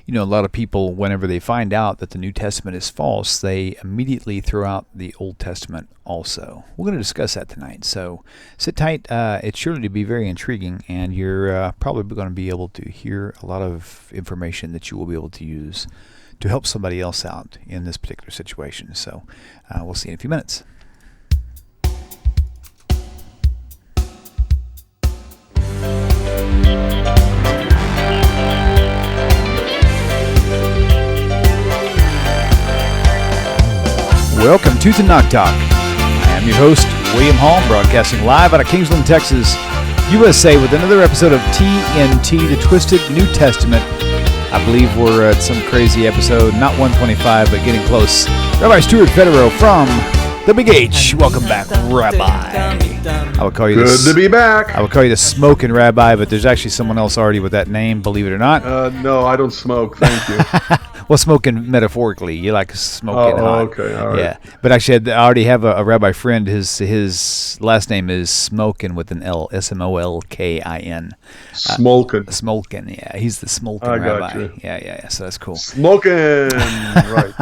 a lot of people, whenever they find out that the New Testament is false, they immediately throw out the Old Testament also. We're going to discuss that tonight. So sit tight. It's sure to be very intriguing, and you're probably going to be able to hear a lot of information that you will be able to use to help somebody else out in this particular situation. So we'll see you in a few minutes. Welcome to Tanakh Talk. I am your host, William Hall, broadcasting live out of Kingsland, Texas, USA, with another episode of TNT, the Twisted New Testament. I believe we're at some crazy episode, not 125, but getting close. Rabbi Stuart Federow from the Big H. Welcome back, Rabbi. I would call you Good to be back. I would call you the Smoking Rabbi, but there's actually someone else already with that name, believe it or not. No, I don't smoke. Thank you. Well, smoking metaphorically. You like smoking hot. Okay, all right. Yeah, but actually, I already have a rabbi friend. His last name is Smolkin with an L, Smolkin. Smoking. Smolkin, yeah. He's the Smolkin I rabbi. got you. Yeah. So that's cool. Smoking. Right.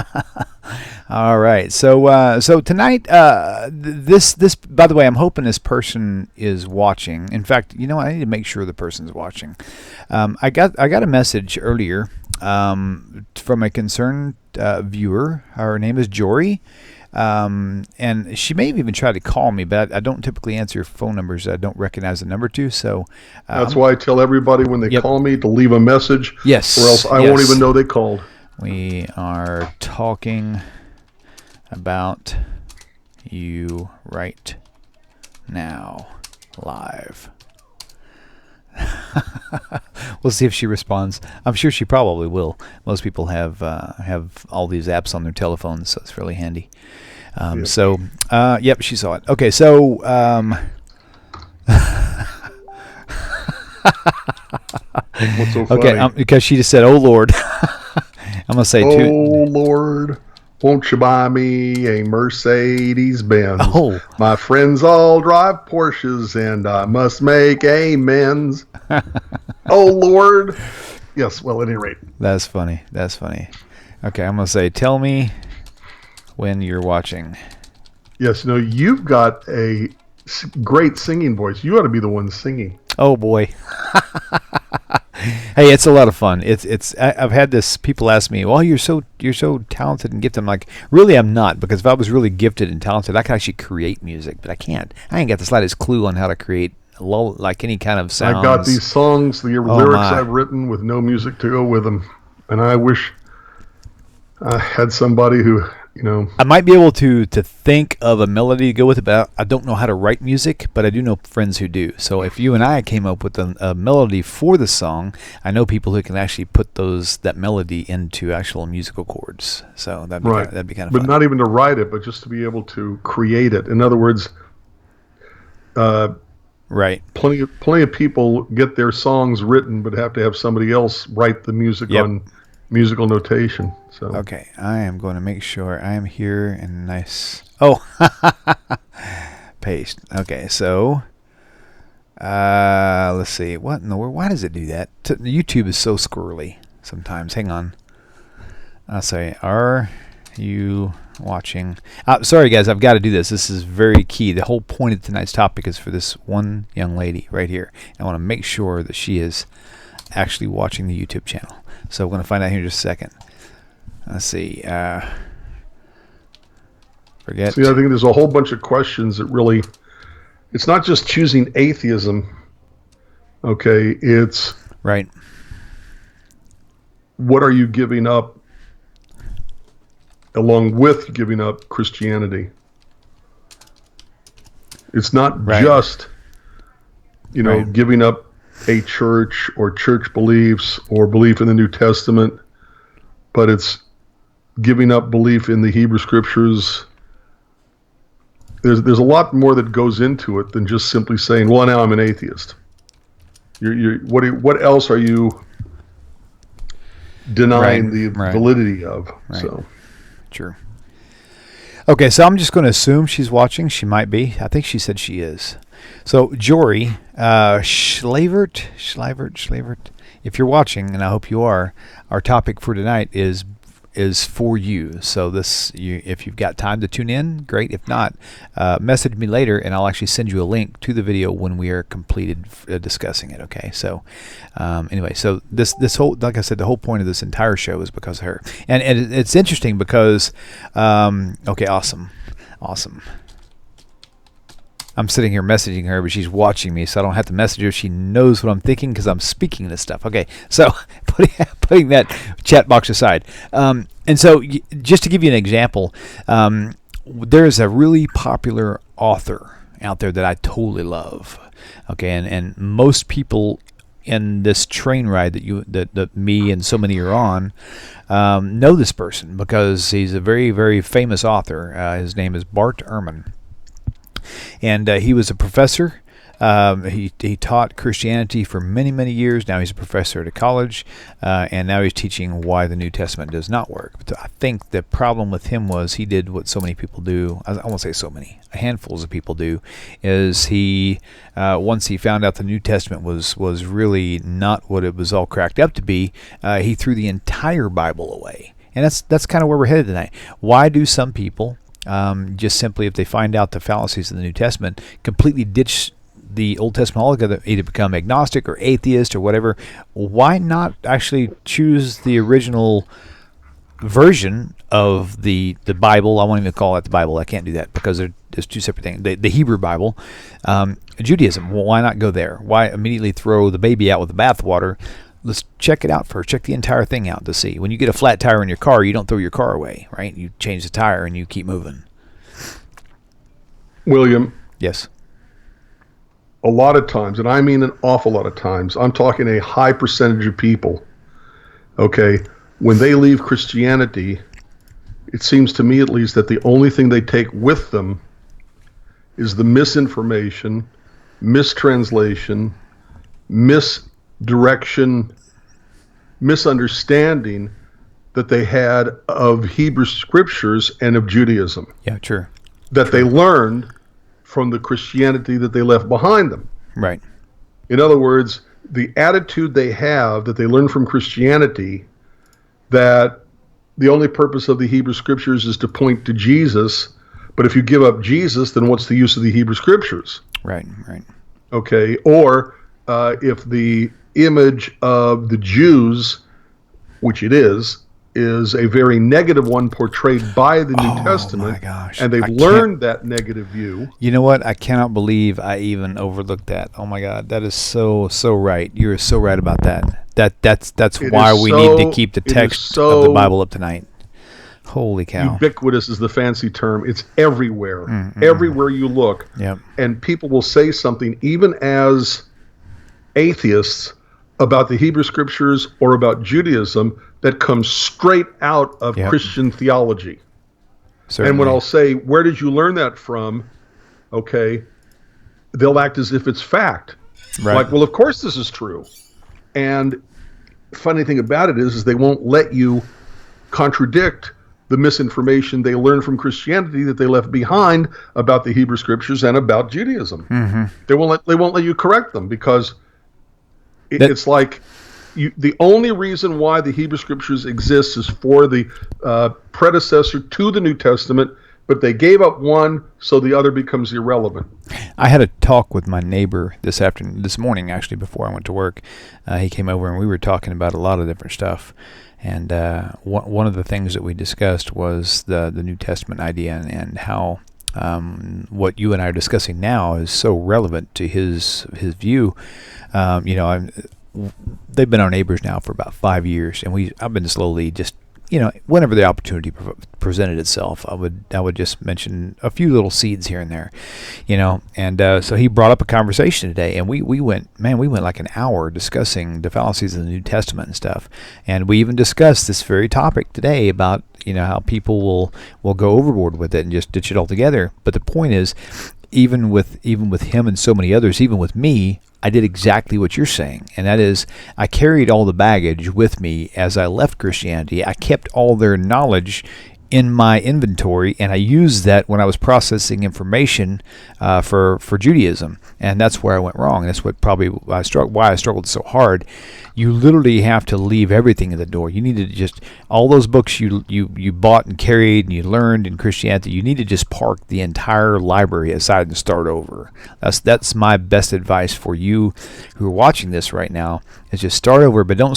All right. So tonight, this by the way, I'm hoping this person is watching. In fact, I need to make sure the person's watching. I got a message earlier from a concerned viewer. Her name is Jory, and she may have even tried to call me, but I don't typically answer phone numbers I don't recognize the number to. So that's why I tell everybody when they call me to leave a message. Yes, or else I won't even know they called. We are talking about you right now, live. We'll see if she responds. I'm sure she probably will. Most people have all these apps on their telephones, so it's really handy. Yep. So, yep, she saw it. Okay, so What's so funny? Okay, because she just said, "Oh Lord," I'm gonna say, "Oh Lord, won't you buy me a Mercedes Benz? Oh. My friends all drive Porsches, and I must make amends." Oh Lord. Yes. Well, at any rate, That's funny. Okay, I'm gonna say, "Tell me when you're watching." yes. You've got a great singing voice. You ought to be the one singing. Oh boy. Hey, it's a lot of fun. I've had this, people ask me, "Well, you're so talented and gifted." I'm like, really, I'm not, because if I was really gifted and talented, I could actually create music, but I can't. I ain't got the slightest clue on how to create like any kind of sounds. I've got these songs, the lyrics I've written with no music to go with them, and I wish I had somebody who, I might be able to think of a melody to go with it, but I don't know how to write music, but I do know friends who do. So if you and I came up with a melody for the song, I know people who can actually put that melody into actual musical chords. So that'd be kind of fun. But not even to write it, but just to be able to create it. In other words, right. Plenty of people get their songs written, but have to have somebody else write the music on musical notation. So okay, I am going to make sure I am here and nice. Oh, paste. Okay, so let's see. What in the world? Why does it do that? YouTube is so squirrely sometimes. Hang on. I'll say, are you watching? Sorry, guys, I've got to do this. This is very key. The whole point of tonight's topic is for this one young lady right here. I want to make sure that she is actually watching the YouTube channel. So we're going to find out here in just a second. Let's see. Forget. See, I think there's a whole bunch of questions that really, it's not just choosing atheism. Okay, it's right. What are you giving up along with giving up Christianity? It's not just, giving up a church or church beliefs or belief in the New Testament, but it's giving up belief in the Hebrew Scriptures. There's a lot more that goes into it than just simply saying, "Well, now I'm an atheist." What else are you denying the validity of? Right. So, true. Okay, so I'm just going to assume she's watching. She might be. I think she said she is. So Jory Schlavert, if you're watching, and I hope you are, our topic for tonight is for you. So if you've got time to tune in, great. If not, message me later, and I'll actually send you a link to the video when we are completed discussing it. Okay. So anyway, so this whole, like I said, the whole point of this entire show is because of her, and it's interesting because okay, awesome. I'm sitting here messaging her, but she's watching me, so I don't have to message her. She knows what I'm thinking because I'm speaking this stuff. Okay, so putting that chat box aside. And so just to give you an example, there's a really popular author out there that I totally love. Okay, and most people in this train ride that me and so many are on know this person because he's a very, very famous author. His name is Bart Ehrman. And he was a professor. He taught Christianity for many, many years. Now he's a professor at a college, and now he's teaching why the New Testament does not work. But I think the problem with him was he did what so many people do. I won't say so many, handfuls of people do, is he once he found out the New Testament was really not what it was all cracked up to be, he threw the entire Bible away. And that's kind of where we're headed tonight. Why do some people just simply, if they find out the fallacies of the New Testament, completely ditch the Old Testament altogether, either become agnostic or atheist or whatever? Why not actually choose the original version of the Bible? I won't even call it the Bible. I can't do that because there's two separate things. The Hebrew Bible, Judaism. Well, why not go there? Why immediately throw the baby out with the bathwater? Let's check it out first. Check the entire thing out to see. When you get a flat tire in your car, you don't throw your car away, right? You change the tire and you keep moving. William. Yes. A lot of times, and I mean an awful lot of times, I'm talking a high percentage of people, okay, when they leave Christianity, it seems to me at least that the only thing they take with them is the misinformation, mistranslation, misdirection, misunderstanding that they had of Hebrew scriptures and of Judaism. Yeah, true. That they learned from the Christianity that they left behind them. Right. In other words, the attitude they have that they learned from Christianity, that the only purpose of the Hebrew scriptures is to point to Jesus, but if you give up Jesus, then what's the use of the Hebrew scriptures? Right. Okay, or if the image of the Jews, which it is a very negative one portrayed by the New Testament. My gosh. And they've learned that negative view. You know what? I cannot believe I even overlooked that. Oh my God, that is so right. You're so right about that. That's why we need to keep the text of the Bible up tonight. Holy cow. Ubiquitous is the fancy term. It's everywhere. Everywhere you look. Yep. And people will say something, even as atheists, about the Hebrew scriptures or about Judaism that comes straight out of Christian theology. Certainly. And when I'll say, where did you learn that from? Okay, they'll act as if it's fact. Right. Like, well, of course this is true. And funny thing about it is they won't let you contradict the misinformation they learned from Christianity that they left behind about the Hebrew scriptures and about Judaism. Mm-hmm. They won't let you correct them because it's like the only reason why the Hebrew scriptures exist is for the predecessor to the New Testament, but they gave up one, so the other becomes irrelevant. I had a talk with my neighbor this morning, actually, before I went to work. He came over and we were talking about a lot of different stuff. And one of the things that we discussed was the New Testament idea and how what you and I are discussing now is so relevant to his view. They've been our neighbors now for about 5 years, and I've been slowly just, whenever the opportunity presented itself, I would just mention a few little seeds here and there, and so he brought up a conversation today, and we went like an hour discussing the fallacies of the New Testament and stuff, and we even discussed this very topic today about how people will go overboard with it and just ditch it altogether. But the point is, even with him and so many others, even with me, I did exactly what you're saying, and that is I carried all the baggage with me as I left Christianity. I kept all their knowledge in my inventory, and I used that when I was processing information for Judaism, and that's where I went wrong. That's what probably why I struggled so hard. You literally have to leave everything at the door. You need to just all those books you bought and carried and you learned in Christianity. You need to just park the entire library aside and start over. That's my best advice for you who are watching this right now. Is just start over, but don't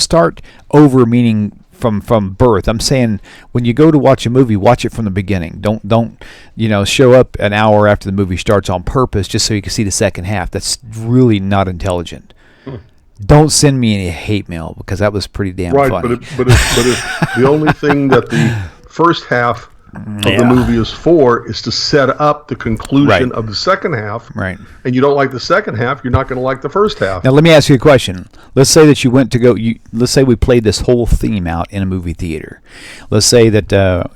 start over meaning from birth. I'm saying when you go to watch a movie, watch it from the beginning. Don't show up an hour after the movie starts on purpose just so you can see the second half. That's really not intelligent. Don't send me any hate mail because that was pretty damn funny. Right, but if the only thing that the first half of the movie is to set up the conclusion of the second half. Right. And you don't like the second half, you're not going to like the first half. Now let me ask you a question. Let's say that you went to go. Let's say we played this whole theme out in a movie theater. Let's say that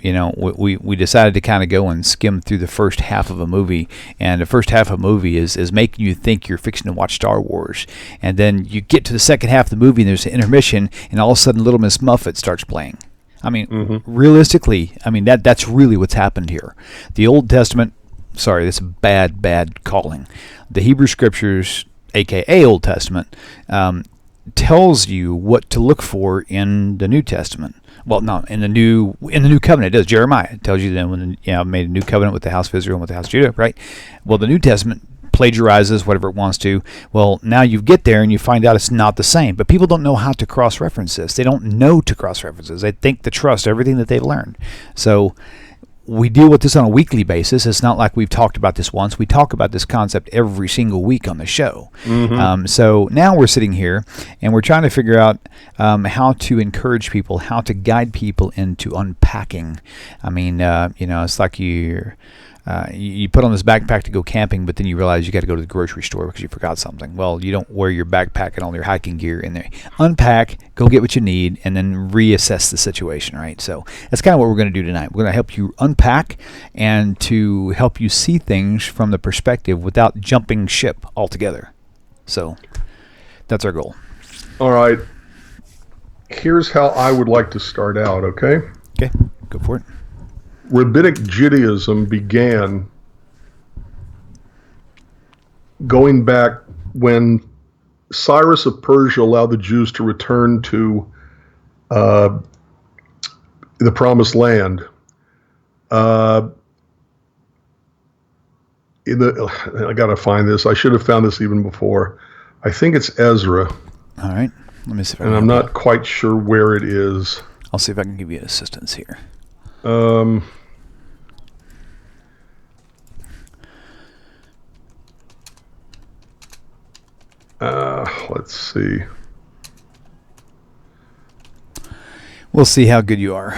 we decided to kind of go and skim through the first half of a movie, and the first half of a movie is making you think you're fixing to watch Star Wars, and then you get to the second half of the movie and there's an intermission, and all of a sudden Little Miss Muffet starts playing. I mean, realistically, that's really what's happened here. The Old Testament, sorry, that's bad calling. The Hebrew Scriptures, a.k.a. Old Testament, tells you what to look for in the New Testament. Well, no, in the new covenant, it does. Jeremiah tells you then when I made a new covenant with the house of Israel and with the house of Judah, right? Well, the New Testament plagiarizes whatever it wants to. Well, now you get there and you find out it's not the same. But people don't know how to cross-reference this. They don't know to cross-reference this. They think to trust everything that they've learned. So we deal with this on a weekly basis. It's not like we've talked about this once. We talk about this concept every single week on the show. So now we're sitting here and we're trying to figure out how to encourage people, how to guide people into unpacking. I mean, it's like you put on this backpack to go camping, but then you realize you got to go to the grocery store because you forgot something. Well, you don't wear your backpack and all your hiking gear in there. Unpack, go get what you need, and then reassess the situation, right? So that's kind of what we're going to do tonight. We're going to help you unpack and to help you see things from the perspective without jumping ship altogether. So that's our goal. All right. Here's how I would like to start out, okay? Okay, go for it. Rabbinic Judaism began going back when Cyrus of Persia allowed the Jews to return to the Promised Land. I got to find this. I should have found this even before. I think it's Ezra. All right. Let me see if I can. And I'm not quite sure where it is. I'll see if I can give you assistance here. Let's see. We'll see how good you are.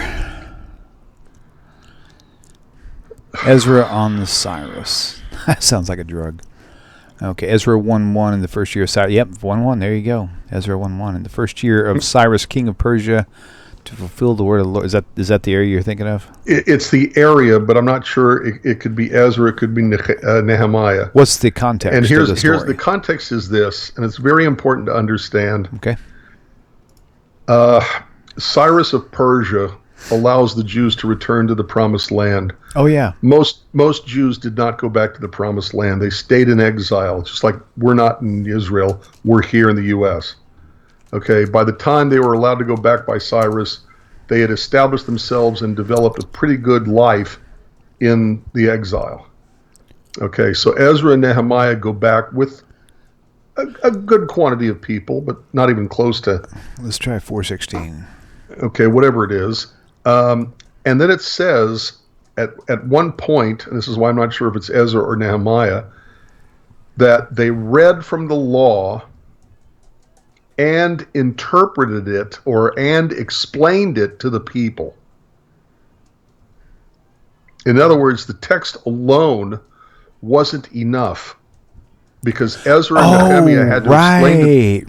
Ezra on the Cyrus. That sounds like a drug. Okay, Ezra 1:1 in the first year of Cyrus. Yep, 1:1. There you go. Ezra 1:1 in the first year of Cyrus, king of Persia, to fulfill the word of the Lord. Is that the area you're thinking of? It's the area, but I'm not sure. It could be Ezra. It could be Nehemiah. What's the context? And here's the context is this, and it's very important to understand. Okay. Cyrus of Persia allows the Jews to return to the Promised Land. Oh yeah. Most Jews did not go back to the Promised Land. They stayed in exile, just like we're not in Israel. We're here in the U.S. Okay, by the time they were allowed to go back by Cyrus, they had established themselves and developed a pretty good life in the exile. Okay, so Ezra and Nehemiah go back with a good quantity of people, but not even close to... Let's try 416. Okay, whatever it is. And then it says, at one point, and this is why I'm not sure if it's Ezra or Nehemiah, that they read from the law and interpreted it and explained it to the people. In other words, the text alone wasn't enough because Ezra and Nehemiah had to explain it.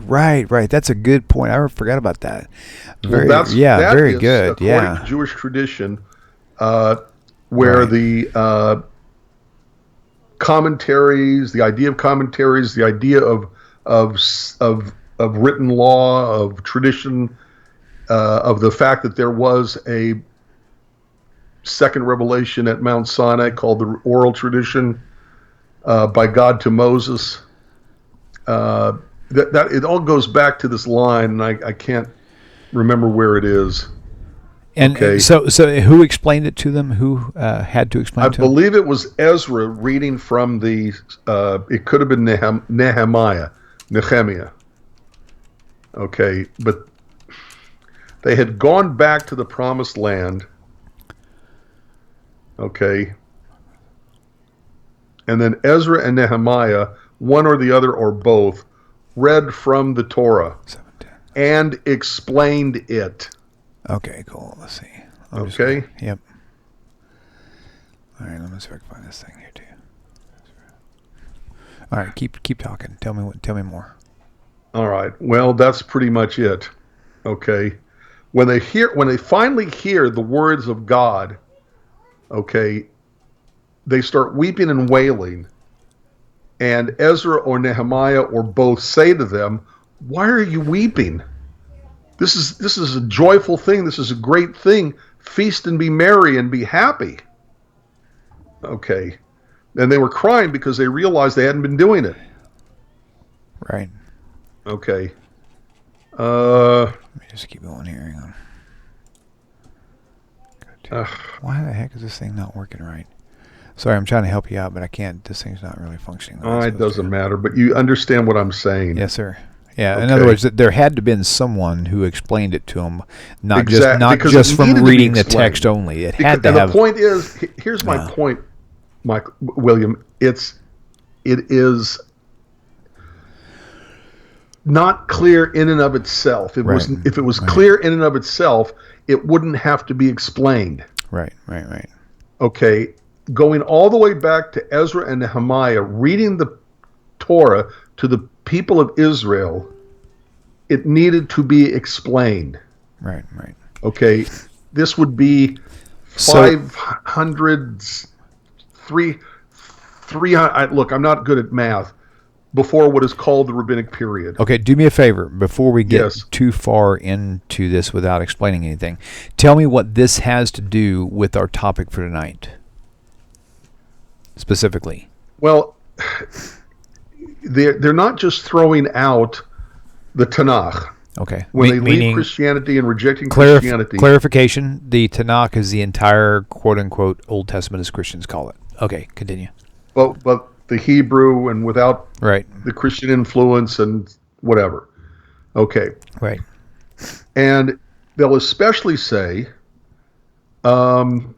Right. That's a good point. I forgot about that. Very good. According to Jewish tradition, where the commentaries, the idea of commentaries, the idea of written law, of tradition, of the fact that there was a second revelation at Mount Sinai called the oral tradition by God to Moses. That it all goes back to this line, and I can't remember where it is. And so who explained it to them? Who had to explain it to them? I believe it was Ezra reading from the, it could have been Nehemiah. Okay, but they had gone back to the promised land. Okay. And then Ezra and Nehemiah, one or the other or both, read from the Torah and explained it. Okay, cool. Let's see. Okay. Yep. All right, let me see if I can find this thing here too. All right, keep talking. Tell me more. All right. Well, that's pretty much it. Okay. When they finally hear the words of God, okay, they start weeping and wailing. And Ezra or Nehemiah or both say to them, "Why are you weeping? This is a joyful thing. This is a great thing. Feast and be merry and be happy." Okay. And they were crying because they realized they hadn't been doing it. Right. Okay. Let me just keep going here. Hang on. Why the heck is this thing not working right? Sorry, I'm trying to help you out, but I can't. This thing's not really functioning. It doesn't matter, but you understand what I'm saying. Yes, sir. Yeah, okay. In other words, there had to have been someone who explained it to them, not just from reading the text only. It had to have. The point is, here's my point, William. It is not clear in and of itself. If it was clear in and of itself, it wouldn't have to be explained. Right. Okay, going all the way back to Ezra and Nehemiah, reading the Torah to the people of Israel, it needed to be explained. Right. Okay, this would be 300. Look, I'm not good at math. Before what is called the Rabbinic period. Okay, do me a favor before we get too far into this without explaining anything. Tell me what this has to do with our topic for tonight, specifically. Well, they're not just throwing out the Tanakh. Okay. When they leave Christianity and rejecting Christianity. Clarification, the Tanakh is the entire quote-unquote Old Testament as Christians call it. Okay, continue. But the Hebrew and without the Christian influence and whatever. Okay. Right. And they'll especially say, well,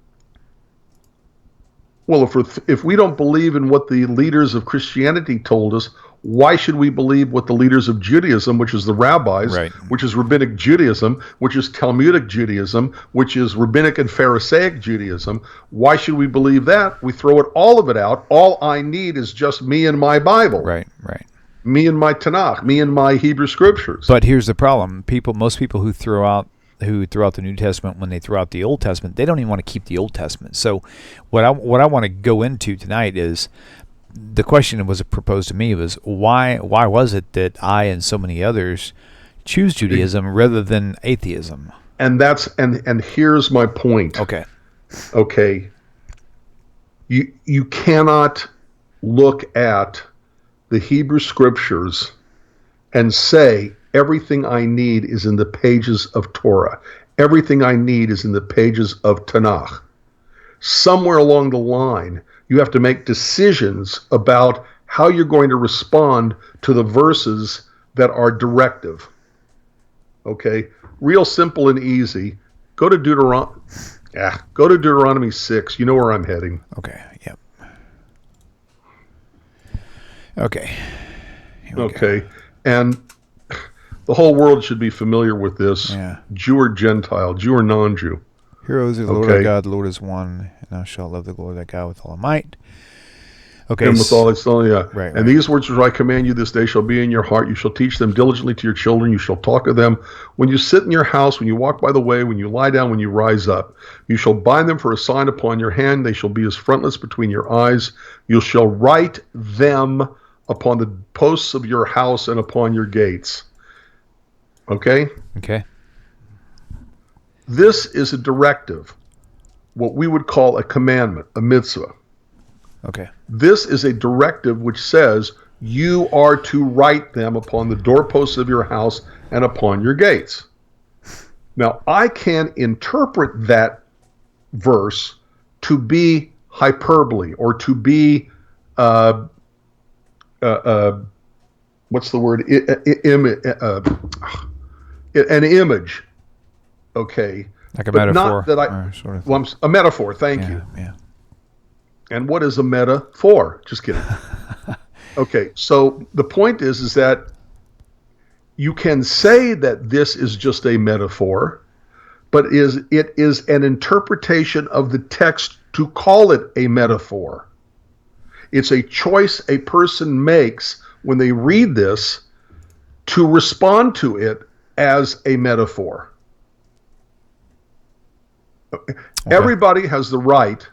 if we don't believe in what the leaders of Christianity told us, why should we believe what the leaders of Judaism, which is the rabbis, which is Rabbinic Judaism, which is Talmudic Judaism, which is Rabbinic and Pharisaic Judaism, why should we believe that? We throw all of it out. All I need is just me and my Bible. Right. Me and my Tanakh, me and my Hebrew scriptures. But here's the problem. Most people who throw out the New Testament, when they throw out the Old Testament, they don't even want to keep the Old Testament. So what I want to go into tonight is the question that was proposed to me was why was it that I and so many others choose Judaism rather than atheism? And here's my point. Okay. You cannot look at the Hebrew scriptures and say everything I need is in the pages of Torah. Everything I need is in the pages of Tanakh. Somewhere along the line, you have to make decisions about how you're going to respond to the verses that are directive. Okay? Real simple and easy. Go to Deuteronomy 6. You know where I'm heading. Okay, yep. Okay. Okay. And the whole world should be familiar with this. Yeah. Jew or Gentile, Jew or non-Jew. Hear, O the Lord our God, the Lord is one, and thou shalt love the Lord thy God with all thy might. Okay. And with all thy soul, yeah. Right. And these words which I command you this day shall be in your heart. You shall teach them diligently to your children. You shall talk of them when you sit in your house, when you walk by the way, when you lie down, when you rise up. You shall bind them for a sign upon your hand. They shall be as frontlets between your eyes. You shall write them upon the posts of your house and upon your gates. Okay? Okay. This is a directive. what we would call a commandment, a mitzvah. Okay. This is a directive which says you are to write them upon the doorposts of your house and upon your gates. Now, I can interpret that verse to be hyperbole or to be, what's the word? An image. Okay. Like a metaphor. Not that sort of well, a metaphor. Thank you. Yeah. And what is a metaphor? Just kidding. Okay. So the point is that you can say that this is just a metaphor, but it is an interpretation of the text to call it a metaphor. It's a choice a person makes when they read this to respond to it as a metaphor. Okay. Everybody has the right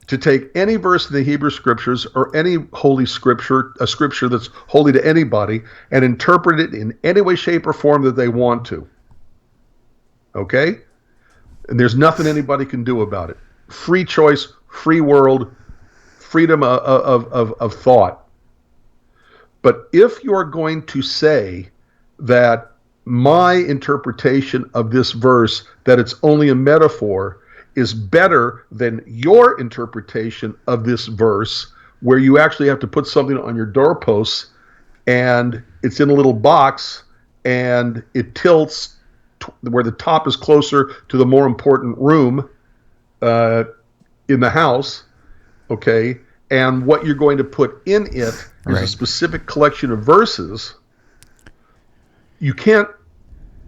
to take any verse in the Hebrew Scriptures or any holy scripture, a scripture that's holy to anybody, and interpret it in any way, shape, or form that they want to. Okay? And there's nothing anybody can do about it. Free choice, free world, freedom of thought. But if you're going to say that my interpretation of this verse, that it's only a metaphor, is better than your interpretation of this verse, where you actually have to put something on your doorposts and it's in a little box and it tilts where the top is closer to the more important room in the house, okay, and what you're going to put in it is a specific collection of verses. You can't,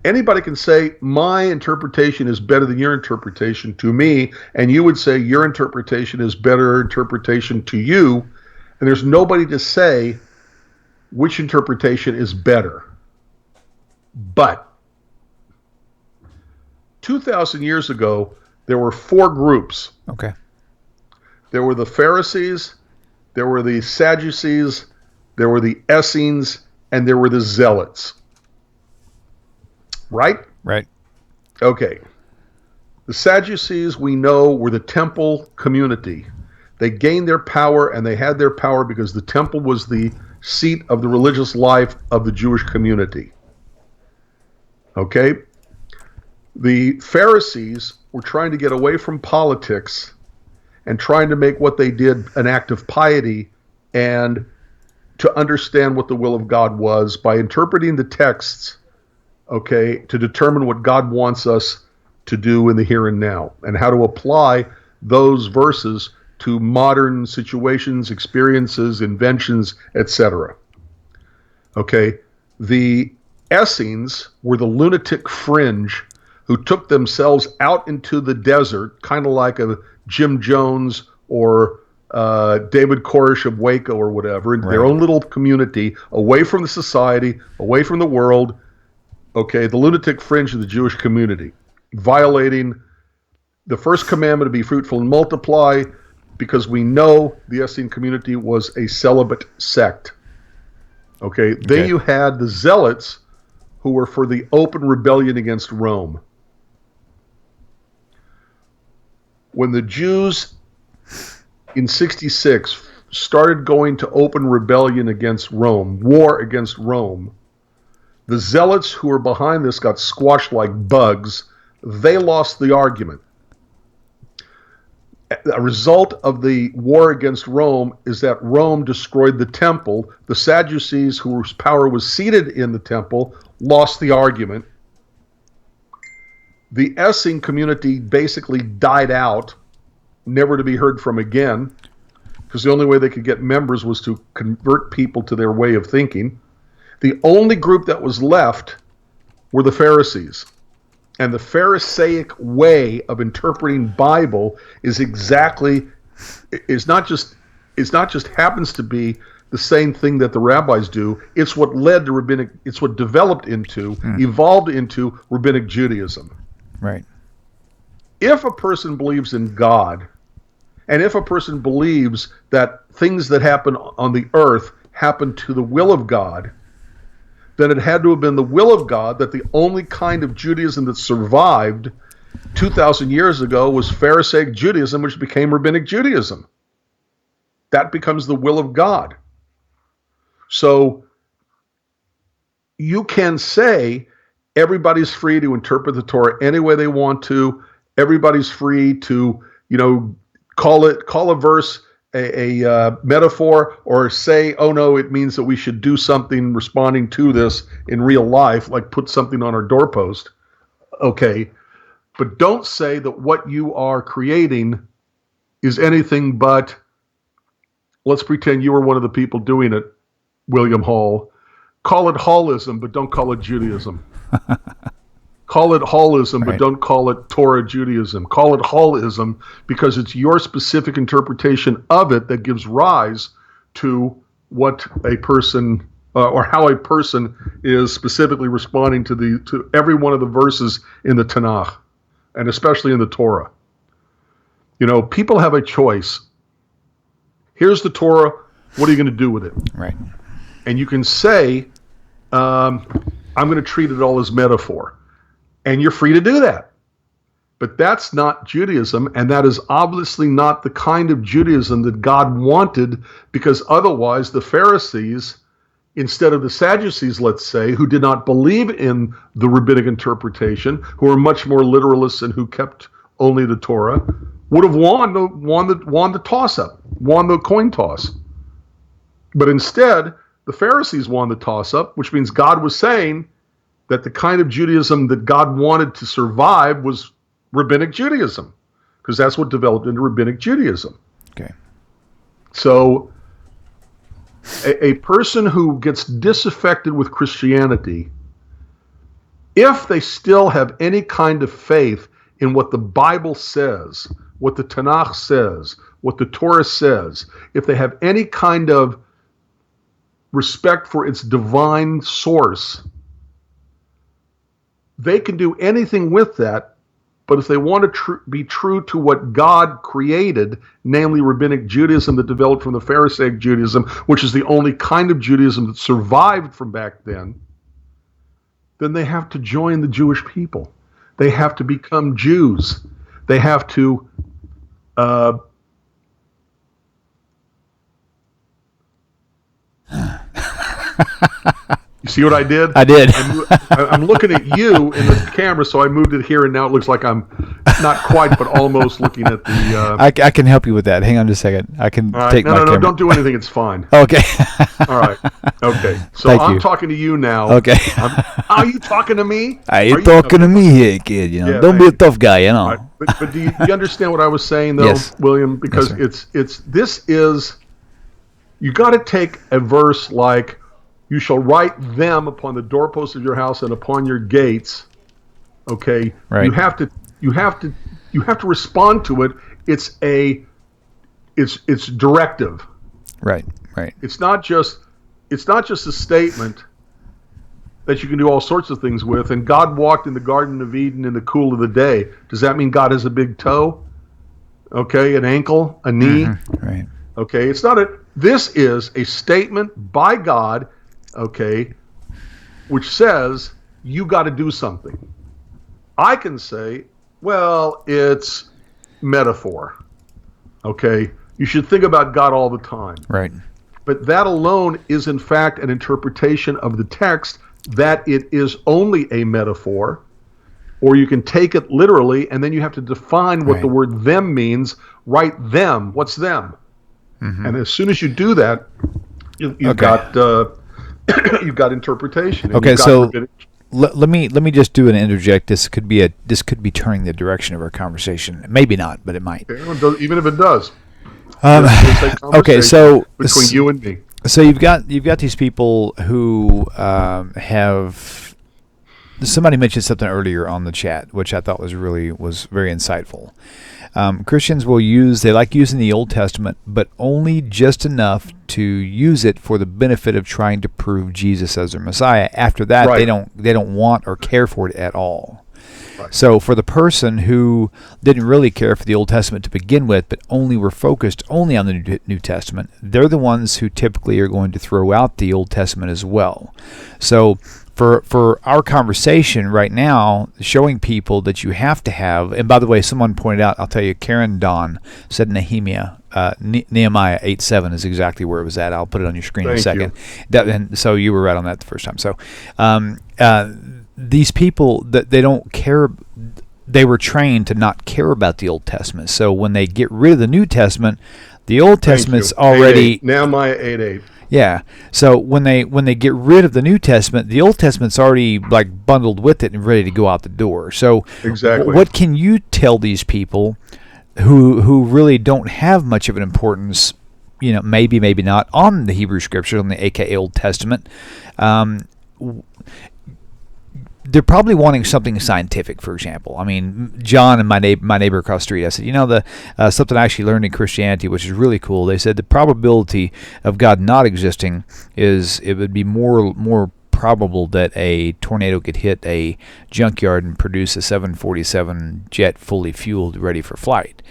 anybody can say, my interpretation is better than your interpretation to me, and you would say your interpretation is better interpretation to you, and there's nobody to say which interpretation is better. But 2,000 years ago, there were four groups. Okay. There were the Pharisees, there were the Sadducees, there were the Essenes, and there were the Zealots. Right? Right. Okay. The Sadducees, we know, were the temple community. They gained their power, and they had their power because the temple was the seat of the religious life of the Jewish community. Okay? The Pharisees were trying to get away from politics and trying to make what they did an act of piety and to understand what the will of God was by interpreting the texts, okay, to determine what God wants us to do in the here and now and how to apply those verses to modern situations, experiences, inventions, etc. Okay, the Essenes were the lunatic fringe who took themselves out into the desert, kind of like a Jim Jones or David Koresh of Waco or whatever, in their own little community, away from the society, away from the world, okay, the lunatic fringe of the Jewish community, violating the first commandment to be fruitful and multiply, because we know the Essene community was a celibate sect. Okay, then you had the Zealots, who were for the open rebellion against Rome. When the Jews in 66 started going to open rebellion against Rome, war against Rome, the Zealots who were behind this got squashed like bugs. They lost the argument. A result of the war against Rome is that Rome destroyed the temple. The Sadducees, whose power was seated in the temple, lost the argument. The Essene community basically died out, never to be heard from again, because the only way they could get members was to convert people to their way of thinking. The only group that was left were the Pharisees. And the Pharisaic way of interpreting Bible is not just happens to be the same thing that the rabbis do. It's what led to it's what developed into, evolved into Rabbinic Judaism. Right. If a person believes in God, and if a person believes that things that happen on the earth happen to the will of God, then it had to have been the will of God that the only kind of Judaism that survived 2,000 years ago was Pharisaic Judaism, which became Rabbinic Judaism. That becomes the will of God. So you can say everybody's free to interpret the Torah any way they want to. Everybody's free to, call a verse a metaphor, or say, oh no, it means that we should do something responding to this in real life, like put something on our doorpost. Okay, but don't say that what you are creating is anything but, let's pretend you were one of the people doing it, William Hall. Call it Hallism, but don't call it Judaism. Call it Hallism, but don't call it Torah Judaism. Call it Hallism because it's your specific interpretation of it that gives rise to what a person or how a person is specifically responding to every one of the verses in the Tanakh, and especially in the Torah. People have a choice. Here's the Torah. What are you going to do with it? Right. And you can say, I'm going to treat it all as metaphor. And you're free to do that. But that's not Judaism, and that is obviously not the kind of Judaism that God wanted, because otherwise the Pharisees, instead of the Sadducees, let's say, who did not believe in the rabbinic interpretation, who were much more literalists and who kept only the Torah, would have won the toss-up, won the coin toss. But instead, the Pharisees won the toss-up, which means God was saying that the kind of Judaism that God wanted to survive was Rabbinic Judaism, because that's what developed into Rabbinic Judaism. Okay. So a person who gets disaffected with Christianity, if they still have any kind of faith in what the Bible says, what the Tanakh says, what the Torah says, if they have any kind of respect for its divine source, they can do anything with that. But if they want to be true to what God created, namely Rabbinic Judaism that developed from the Pharisaic Judaism, which is the only kind of Judaism that survived from back then they have to join the Jewish people. They have to become Jews. They have to You see what I did? I did. I'm looking at you in the camera, so I moved it here, and now it looks like I'm not quite, but almost looking at the... I can help you with that. Hang on just a second. I can take my camera. No, don't do anything. It's fine. Okay. All right. Okay. So I'm talking to you now. Okay. Are you talking to me? Are you talking to me here, kid? Yeah, don't be a tough guy, Right. But do you understand what I was saying, though, yes. William? Because you got to take a verse like, you shall write them upon the doorposts of your house and upon your gates. Okay, right. You have to respond to it. It's directive. Right. It's not just a statement that you can do all sorts of things with. And God walked in the Garden of Eden in the cool of the day. Does that mean God has a big toe? Okay, an ankle, a knee. Mm-hmm. Right. Okay, this is a statement by God. Okay, which says you got to do something. I can say, well, it's metaphor. Okay, you should think about God all the time. Right. But that alone is in fact an interpretation of the text that it is only a metaphor, or you can take it literally, and then you have to define what the word them means. Write them. What's them? Mm-hmm. And as soon as you do that, you've got interpretation. Okay, so let me just do an interject. This could be turning the direction of our conversation. Maybe not, but it might. Even if it does. Okay, so between you and me. So you've got these people who have. Somebody mentioned something earlier on the chat, which I thought was very insightful. Christians they like using the Old Testament, but only just enough to use it for the benefit of trying to prove Jesus as their Messiah. After that, they don't want or care for it at all. Right. So for the person who didn't really care for the Old Testament to begin with, but were focused only on the New Testament, they're the ones who typically are going to throw out the Old Testament as well. So for our conversation right now, showing people that you have to have. And by the way, someone pointed out, I'll tell you, Karen Dawn said Nehemiah 8:7 is exactly where it was at. I'll put it on your screen in a second. And so you were right on that the first time. So these people, that they don't care. They were trained to not care about the Old Testament. So when they get rid of the New Testament, the Old Testament's already 8:8. Nehemiah 8:8. Yeah. So when they get rid of the New Testament, the Old Testament's already like bundled with it and ready to go out the door. So exactly, what can you tell these people who really don't have much of an importance, maybe not, on the Hebrew Scriptures, on the a.k.a. Old Testament? They're probably wanting something scientific, for example. I mean, John and my neighbor across the street, I said, something I actually learned in Christianity, which is really cool. They said the probability of God not existing it would be more probable that a tornado could hit a junkyard and produce a 747 jet fully fueled, ready for flight.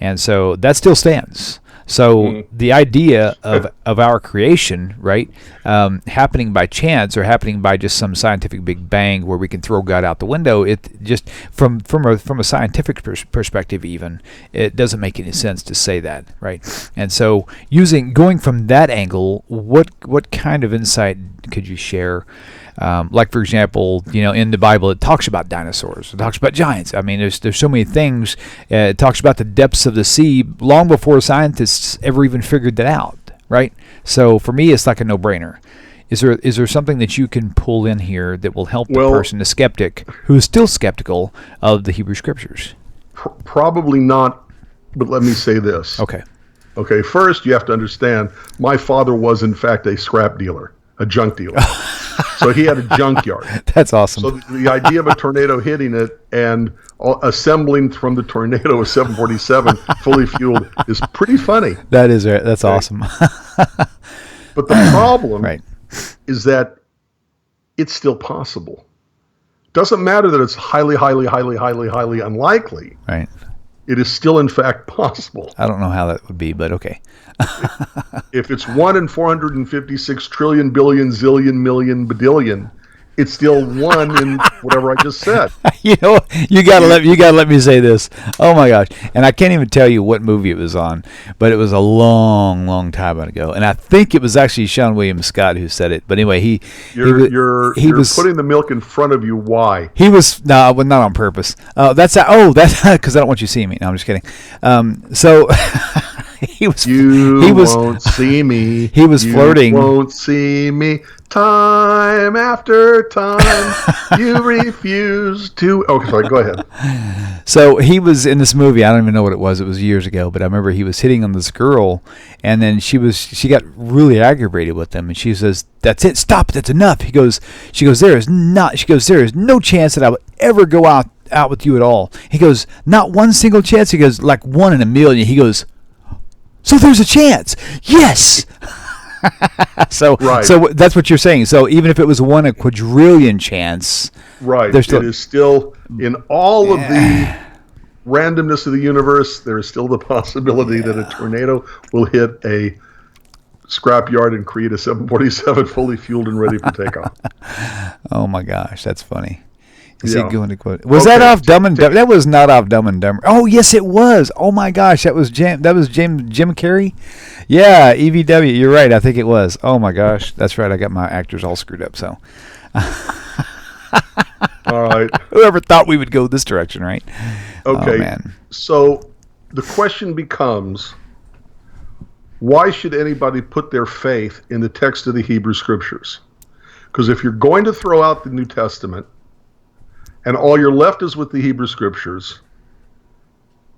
And so that still stands. So the idea of our creation, right, happening by chance or happening by just some scientific big bang where we can throw God out the window, it just from a scientific perspective even, it doesn't make any sense to say that, right? And so going from that angle, what kind of insight could you share? Like, for example, in the Bible, it talks about dinosaurs. It talks about giants. I mean, there's so many things. It talks about the depths of the sea long before scientists ever even figured that out, right? So for me, it's like a no-brainer. Is there something that you can pull in here that will help the person, the skeptic, who is still skeptical of the Hebrew Scriptures? Probably not, but let me say this. Okay. First, you have to understand, my father was, in fact, a scrap dealer, a junk dealer. So he had a junkyard. That's awesome. So the idea of a tornado hitting it and assembling from the tornado a 747 fully fueled is pretty funny. That's awesome. But the problem is that it's still possible. Doesn't matter that it's highly, highly, highly, highly, highly unlikely. Right. It is still, in fact, possible. I don't know how that would be, but okay. If it's 1 in 456 trillion, billion, zillion, million, badillion, it's still 1 in whatever I just said. You gotta let me say this. Oh my gosh! And I can't even tell you what movie it was on, but it was a long, long time ago. And I think it was actually Sean William Scott who said it. But anyway, you're putting the milk in front of you. Why? He was not on purpose. That's because I don't want you to see me. No, I'm just kidding. So. He won't see me. He was flirting. You won't see me. Time after time, you refuse to. Okay, sorry. Go ahead. So he was in this movie. I don't even know what it was. It was years ago, but I remember he was hitting on this girl, and then she got really aggravated with him, and she says, "That's it. Stop. That's enough." She goes, "There is no chance that I would ever go out with you at all." He goes, "Not one single chance." He goes, "Like 1 in a million." He goes, "So there's a chance." Yes. So that's what you're saying. So even if it was 1 in a quadrillion chance, right? It is still in all of the randomness of the universe. There is still the possibility that a tornado will hit a scrapyard and create a 747 fully fueled and ready for takeoff. Oh my gosh, that's funny. Was that off Dumb and Dumber? That was not off Dumb and Dumber. Oh yes, it was. Oh my gosh, that was Jim Carrey. Yeah, EVW. You're right. I think it was. Oh my gosh, that's right. I got my actors all screwed up. So. All right. Whoever thought we would go this direction, right? Okay. Oh, man. So the question becomes, why should anybody put their faith in the text of the Hebrew Scriptures? Because if you're going to throw out the New Testament, and all you're left is with the Hebrew Scriptures,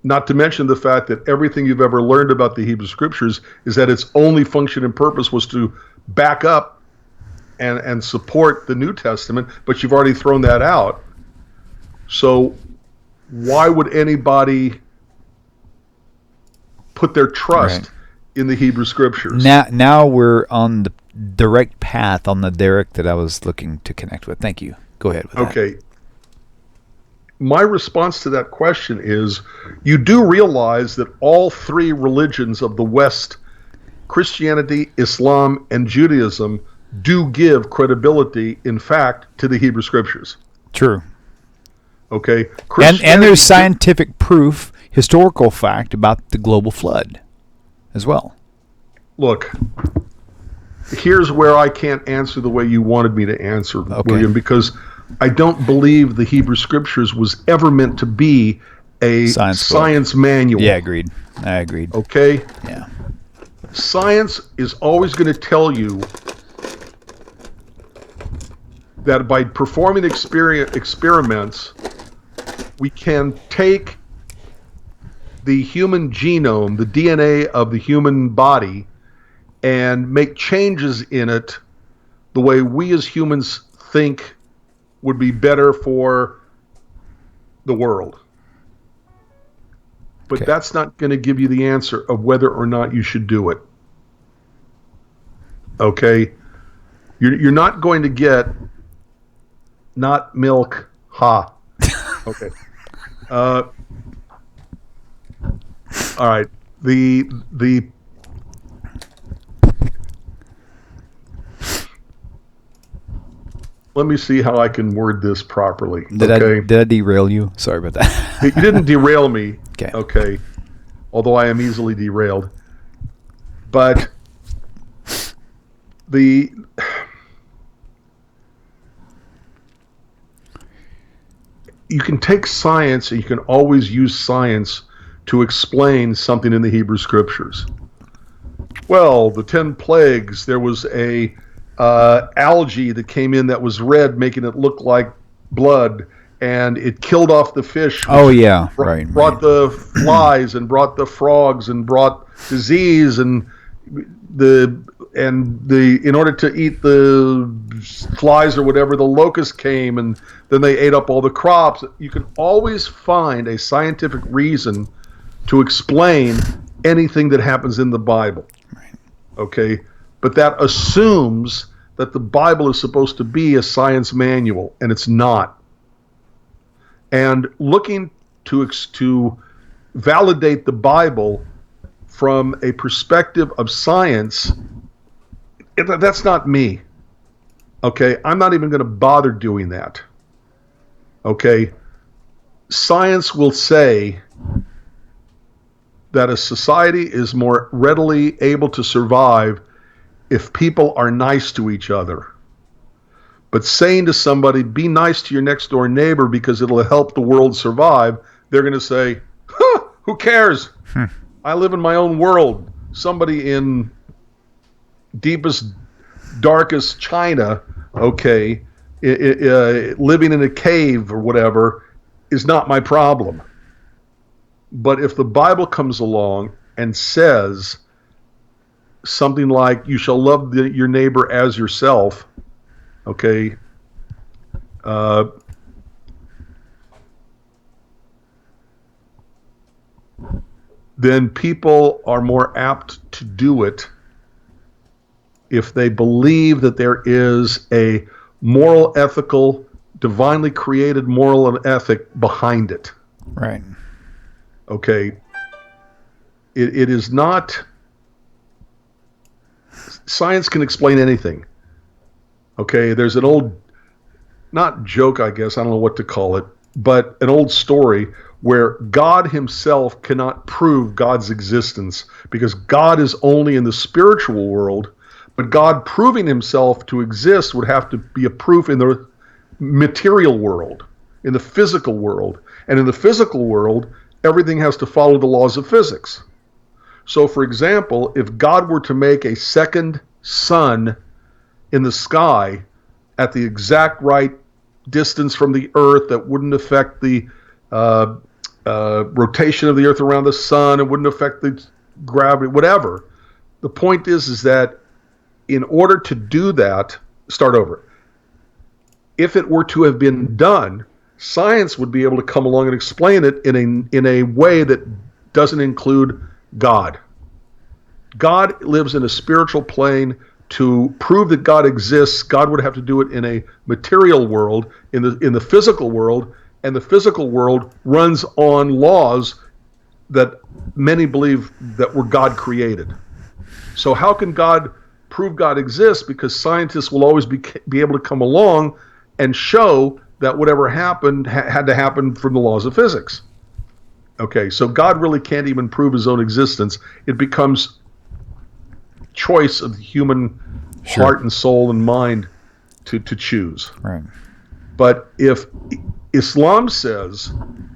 not to mention the fact that everything you've ever learned about the Hebrew Scriptures is that its only function and purpose was to back up and support the New Testament, but you've already thrown that out. So why would anybody put their trust in the Hebrew Scriptures? Now we're on the direct path on the derrick that I was looking to connect with. Thank you. Go ahead with that. Okay. My response to that question is, you do realize that all 3 religions of the West, Christianity, Islam, and Judaism, do give credibility, in fact, to the Hebrew Scriptures. True. Okay? And there's scientific proof, historical fact about the global flood as well. Look, here's where I can't answer the way you wanted me to answer, William, because I don't believe the Hebrew Scriptures was ever meant to be a science manual. Yeah, agreed. I agreed. Okay? Yeah. Science is always going to tell you that by performing experiments, we can take the human genome, the DNA of the human body, and make changes in it the way we as humans think would be better for the world. But that's not going to give you the answer of whether or not you should do it. Okay? You're not going to get not milk, ha. Okay. All right. The let me see how I can word this properly. Did I derail you? Sorry about that. You didn't derail me. Okay. Okay. Although I am easily derailed. But you can take science, and you can always use science to explain something in the Hebrew Scriptures. Well, the 10 plagues, there was a algae that came in that was red, making it look like blood, and it killed off the fish. Oh yeah, brought the flies and brought the frogs and brought disease, and in order to eat the flies or whatever, the locusts came, and then they ate up all the crops. You can always find a scientific reason to explain anything that happens in the Bible. Right. Okay? But that assumes that the Bible is supposed to be a science manual, and it's not. And looking to validate the Bible from a perspective of science, that's not me. Okay? I'm not even going to bother doing that. Okay? Science will say that a society is more readily able to survive if people are nice to each other. But saying to somebody, be nice to your next door neighbor because it'll help the world survive, they're going to say, who cares? I live in my own world. Somebody in deepest, darkest China, living in a cave or whatever, is not my problem. But if the Bible comes along and says something like, you shall love your neighbor as yourself, okay, then people are more apt to do it if they believe that there is a moral, ethical, divinely created moral and ethic behind it. Right. Okay. It is not... Science can explain anything. Okay, there's an old, not joke, I guess, I don't know what to call it, but an old story where God himself cannot prove God's existence because God is only in the spiritual world, but God proving himself to exist would have to be a proof in the material world, in the physical world. And in the physical world, everything has to follow the laws of physics. So, for example, if God were to make a second sun in the sky at the exact right distance from the Earth that wouldn't affect the rotation of the Earth around the sun, it wouldn't affect the gravity, whatever. The point is that in order to do that, start over. If it were to have been done, science would be able to come along and explain it in a way that doesn't include God. God lives in a spiritual plane. To prove that God exists, God would have to do it in a material world, in the physical world, and the physical world runs on laws that many believe that were God created. So how can God prove God exists because scientists will always be able to come along and show that whatever happened had to happen from the laws of physics. Okay, so God really can't even prove his own existence. It becomes choice of the human heart and soul and mind to choose. Right. But if Islam says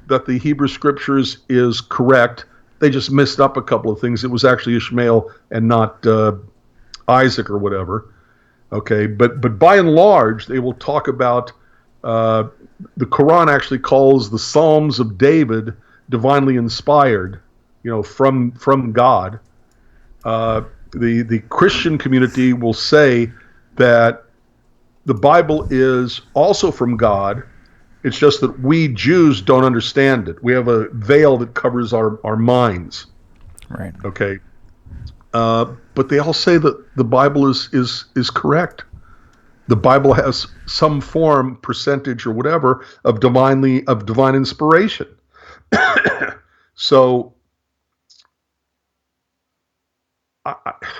that the Hebrew Scriptures is correct, they just messed up a couple of things. It was actually Ishmael and not Isaac or whatever. Okay, but by and large, they will talk about the Quran actually calls the Psalms of David divinely inspired, from God. The Christian community will say that the Bible is also from God. It's just that we Jews don't understand it. We have a veil that covers our minds. Right. Okay. But they all say that the Bible is correct. The Bible has some form, percentage, or whatever of divine inspiration. So,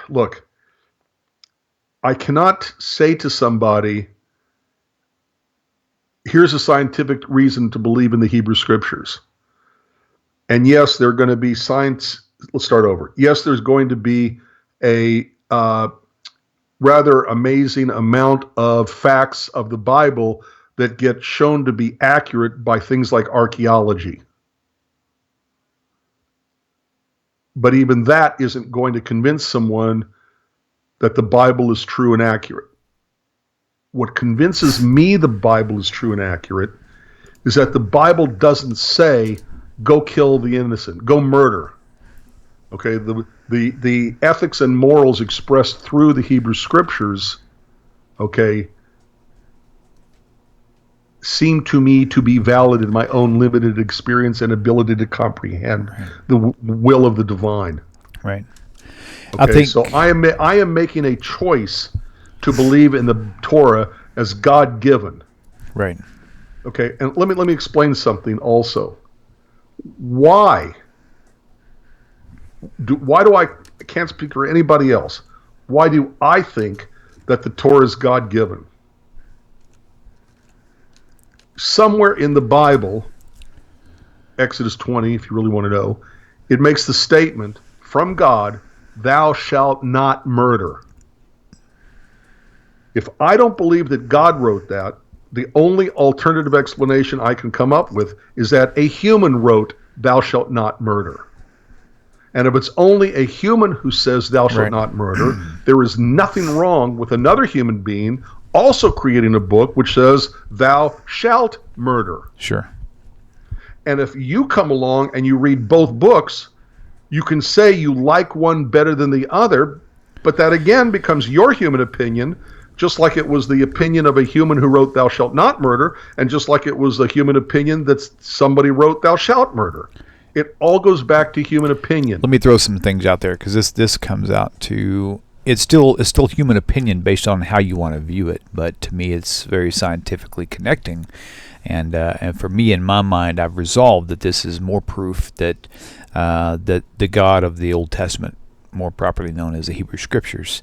look, I cannot say to somebody, here's a scientific reason to believe in the Hebrew Scriptures. And yes, there are going to be science. Let's start over. Yes, there's going to be a rather amazing amount of facts of the Bible that get shown to be accurate by things like archaeology. But even that isn't going to convince someone that the Bible is true and accurate. What convinces me the Bible is true and accurate is that the Bible doesn't say, go kill the innocent, go murder. Okay, the ethics and morals expressed through the Hebrew Scriptures, okay, seem to me to be valid in my own limited experience and ability to comprehend the will of the divine. Right. Okay, so I am making a choice to believe in the Torah as God-given. Right. Okay, and let me explain something also. Why do I can't speak for anybody else. Why do I think that the Torah is God-given? Somewhere in the Bible, Exodus 20, if you really want to know, it makes the statement from God, thou shalt not murder. If I don't believe that God wrote that, the only alternative explanation I can come up with is that a human wrote, thou shalt not murder. And if it's only a human who says thou shalt not murder, there is nothing wrong with another human being also creating a book which says thou shalt murder. Sure. And if you come along and you read both books, you can say you like one better than the other, but that again becomes your human opinion, just like it was the opinion of a human who wrote thou shalt not murder, and just like it was a human opinion that somebody wrote thou shalt murder. It all goes back to human opinion. Let me throw some things out there, because this comes out to it's still human opinion based on how you want to view it. But to me, it's very scientifically connecting, and for me, in my mind, I've resolved that this is more proof that that the God of the Old Testament, more properly known as the Hebrew Scriptures,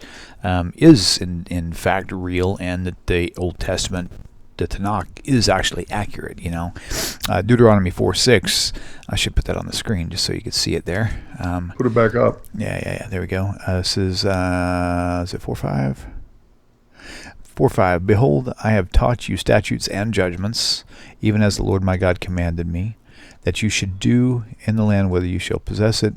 is in fact real, and that the Old Testament, the Tanakh, is actually accurate. Deuteronomy 4:6. I should put that on the screen just so you can see it there. Put it back up. Yeah. There we go. This is it 4:5? 4:5. Behold, I have taught you statutes and judgments, even as the Lord my God commanded me, that you should do in the land whether you shall possess it.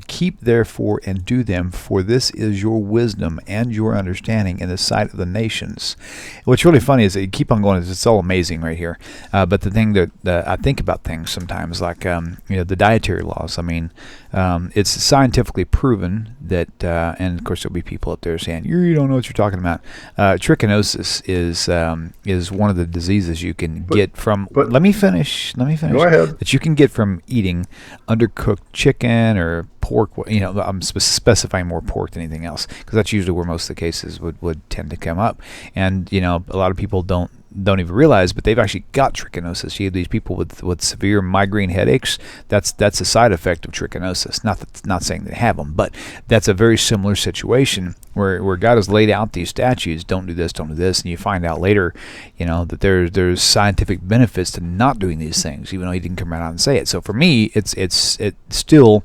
Keep therefore and do them, for this is your wisdom and your understanding in the sight of the nations. What's really funny is that you keep on going, it's all amazing right here. But the thing that I think about things sometimes, like the dietary laws. I mean, it's scientifically proven that, and of course there'll be people up there saying you don't know what you're talking about. Trichinosis is one of the diseases you can get from. Let me finish. Go ahead. That you can get from eating undercooked chicken or pork. I'm specifying more pork than anything else, because that's usually where most of the cases would tend to come up. And a lot of people don't don't even realize, but they've actually got trichinosis. You have these people with severe migraine headaches. That's a side effect of trichinosis. Not saying they have them, but that's a very similar situation where God has laid out these statutes. Don't do this, don't do this, and you find out later, that there's scientific benefits to not doing these things, even though he didn't come right out and say it. So for me, it still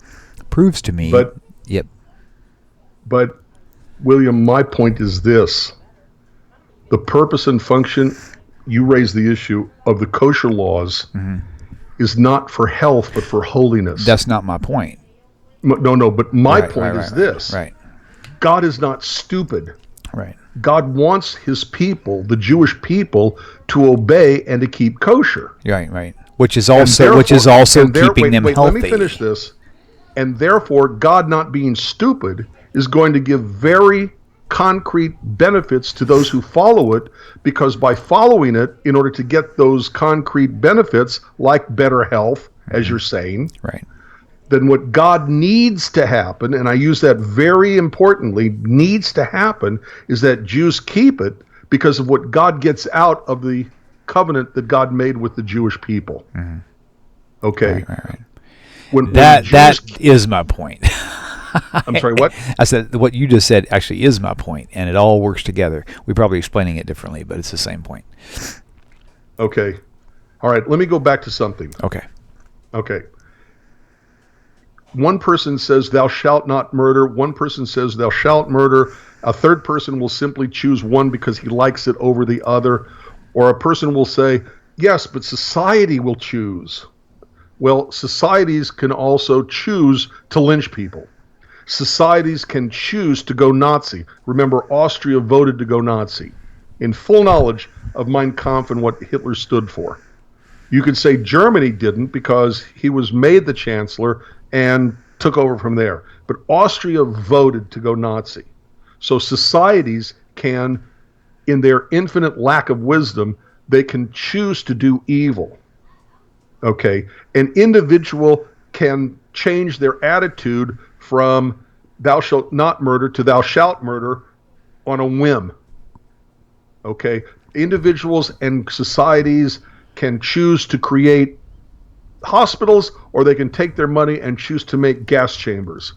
proves to me. But yep. But William, my point is this. The purpose and function, you raise the issue of the kosher laws, is not for health, but for holiness. That's not my point. No, but my point is this. Right. God is not stupid. Right. God wants his people, the Jewish people, to obey and to keep kosher. Right. Which is also keeping them healthy. Let me finish this. And therefore, God, not being stupid, is going to give very concrete benefits to those who follow it, because by following it, in order to get those concrete benefits, like better health, as you're saying, right, then what God needs to happen, and I use that very importantly, needs to happen, is that Jews keep it because of what God gets out of the covenant that God made with the Jewish people. Okay? Right. That is my point. I'm sorry, what? I said what you just said actually is my point, and it all works together. We're probably explaining it differently, but it's the same point. Okay. All right, let me go back to something. Okay. One person says, thou shalt not murder. One person says, thou shalt murder. A third person will simply choose one because he likes it over the other. Or a person will say, yes, but society will choose. Well, societies can also choose to lynch people. Societies can choose to go Nazi. Remember, Austria voted to go Nazi in full knowledge of Mein Kampf and what Hitler stood for. You could say Germany didn't because he was made the chancellor and took over from there. But Austria voted to go Nazi. So societies can, in their infinite lack of wisdom, they can choose to do evil. Okay? An individual can change their attitude from thou shalt not murder to thou shalt murder on a whim. Okay? Individuals and societies can choose to create hospitals, or they can take their money and choose to make gas chambers.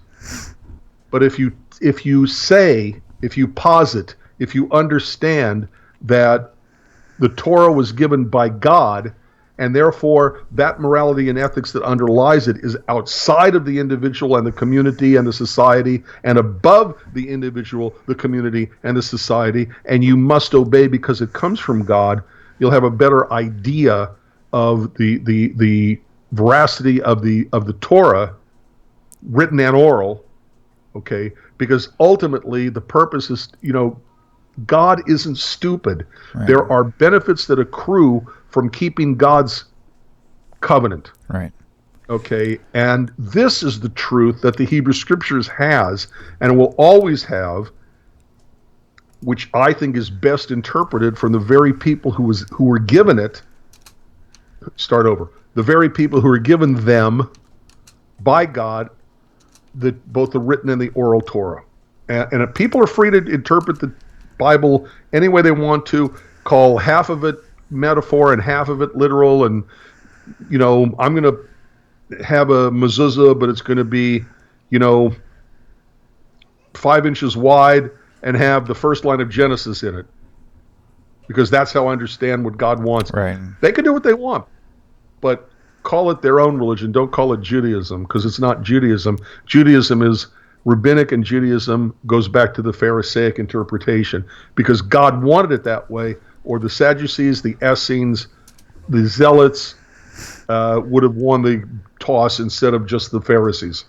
But if you posit, if you understand that the Torah was given by God, and therefore that morality and ethics that underlies it is outside of the individual and the community and the society, and above the individual, the community, and the society, and you must obey because it comes from God, you'll have a better idea of the veracity of the Torah, written and oral, okay? Because ultimately the purpose is, God isn't stupid. Right. There are benefits that accrue from keeping God's covenant. Right. Okay, and this is the truth that the Hebrew Scriptures has and will always have, which I think is best interpreted from the very people who were given it. Start over. The very people who were given them by God, both the written and the oral Torah. And people are free to interpret the Bible any way they want to, call half of it metaphor and half of it literal, and I'm going to have a mezuzah, but it's going to be 5 inches wide and have the first line of Genesis in it, because that's how I understand what God wants. Right. They can do what they want, but call it their own religion. Don't call it Judaism, because it's not Judaism. Judaism is Rabbinic, and Judaism goes back to the Pharisaic interpretation, because God wanted it that way, or the Sadducees, the Essenes, the Zealots would have won the toss instead of just the Pharisees.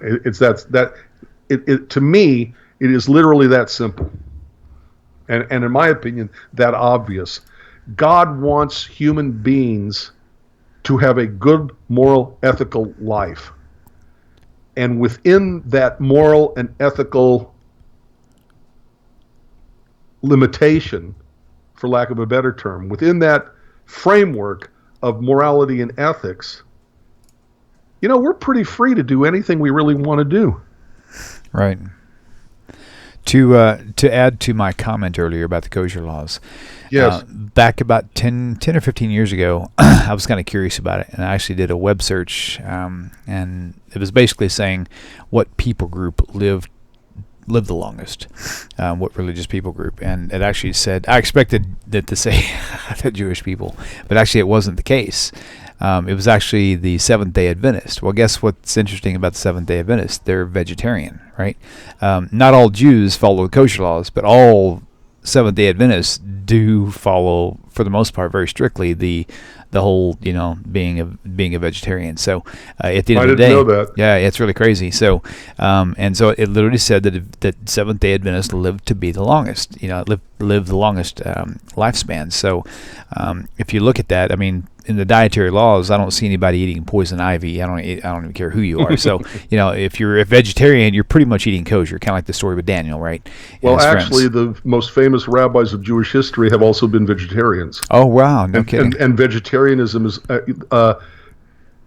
To me, it is literally that simple. And in my opinion, that obvious. God wants human beings to have a good, moral, ethical life. And within that moral and ethical limitation, for lack of a better term, within that framework of morality and ethics, we're pretty free to do anything we really want to do. Right. To add to my comment earlier about the kosher laws, Yes. back about 10 or 15 years ago, I was kind of curious about it, and I actually did a web search, and it was basically saying what people group lived the longest, what religious people group, and it actually said, I expected it to say the Jewish people, but actually it wasn't the case. It was actually the Seventh-day Adventist. Well, guess what's interesting about the Seventh-day Adventist? They're vegetarian, right? Not all Jews follow the kosher laws, but all Seventh-day Adventists do follow, for the most part, very strictly the whole, being a vegetarian. So at the end of the day, I didn't know that. Yeah, it's really crazy. So and so it literally said that Seventh-day Adventists lived to be the longest, live the longest lifespan. So if you look at that, I mean, in the dietary laws, I don't see anybody eating poison ivy. I don't even care who you are. So if you're a vegetarian, you're pretty much eating kosher, kind of like the story with Daniel, right? Well, actually, the most famous rabbis of Jewish history have also been vegetarians. Oh wow, no kidding. And vegetarianism is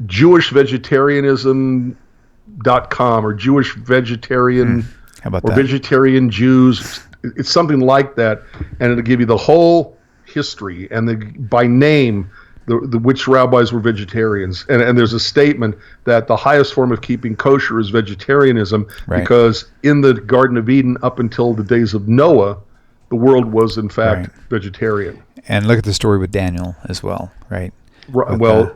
JewishVegetarianism.com or Jewish Vegetarian How about or that? Vegetarian Jews. It's something like that, and it'll give you the whole history and by name. The which rabbis were vegetarians, and there's a statement that the highest form of keeping kosher is vegetarianism, Right. because in the Garden of Eden up until the days of Noah, the world was in fact vegetarian. And look at the story with Daniel as well, right? Well,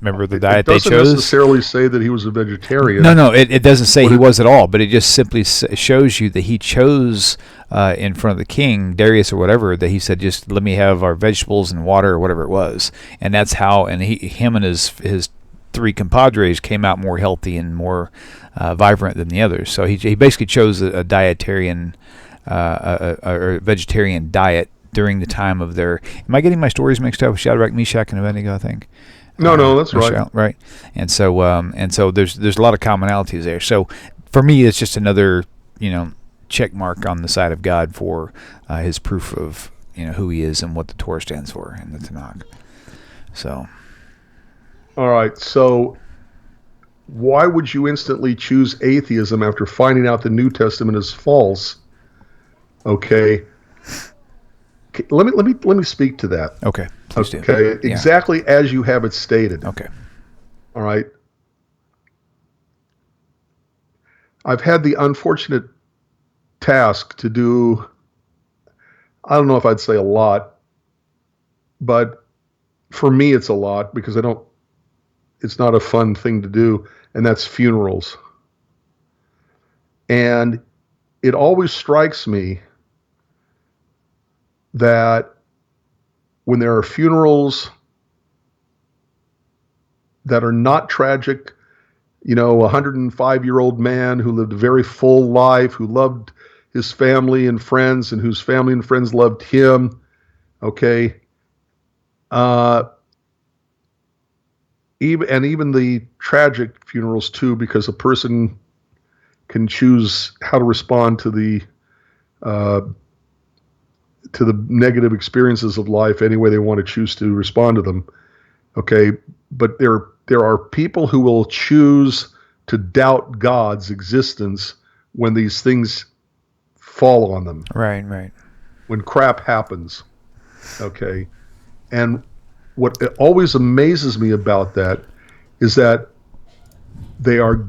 remember the diet it they doesn't chose? necessarily say that he was a vegetarian. No, it doesn't say he was at all, but it just simply shows you that he chose in front of the king, Darius or whatever, that he said, just let me have our vegetables and water or whatever it was. And that's how, and him and his three compadres came out more healthy and more vibrant than the others. So he basically chose a dietarian or a vegetarian diet during the time of their, am I getting my stories mixed up with Shadrach, Meshach, and Abednego, I think? No, that's right. Right. And so there's a lot of commonalities there. So for me, it's just another, check mark on the side of God for his proof of, who he is and what the Torah stands for in the Tanakh. So. All right. So why would you instantly choose atheism after finding out the New Testament is false? Okay. Let me speak to that. Okay. Please do. Okay. Yeah. Exactly as you have it stated. Okay. All right. I've had the unfortunate task to do, I don't know if I'd say a lot, but for me it's a lot because it's not a fun thing to do, and that's funerals. And it always strikes me that when there are funerals that are not tragic, a 105-year-old man who lived a very full life, who loved his family and friends, and whose family and friends loved him, okay? Even the tragic funerals too, because a person can choose how to respond to the negative experiences of life any way they want to choose to respond to them. Okay, but there are people who will choose to doubt God's existence when these things fall on them. Right. When crap happens. Okay. And what always amazes me about that is that they are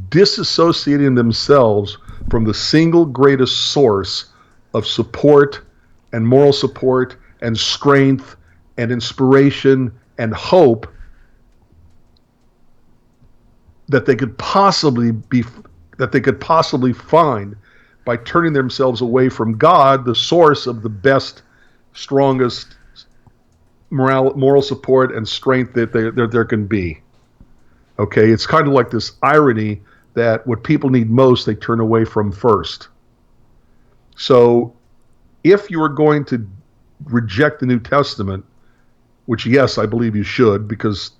disassociating themselves from the single greatest source of support and moral support and strength and inspiration and hope that they could possibly find by turning themselves away from God, the source of the best, strongest moral support and strength that there can be. Okay, it's kind of like this irony that what people need most, they turn away from first. So if you are going to reject the New Testament, which, yes, I believe you should, because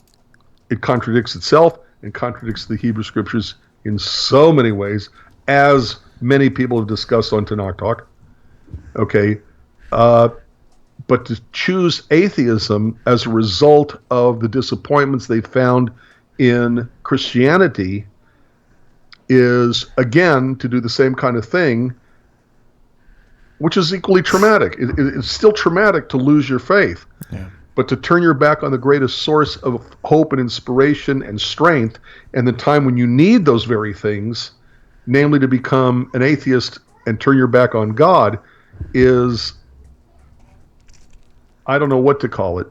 it contradicts itself and contradicts the Hebrew Scriptures in so many ways, as many people have discussed on Tanakh Talk. Okay, but to choose atheism as a result of the disappointments they found in Christianity is, again, to do the same kind of thing which is equally traumatic. It's still traumatic to lose your faith. Yeah. But to turn your back on the greatest source of hope and inspiration and strength, and the time when you need those very things, namely to become an atheist and turn your back on God, is, I don't know what to call it,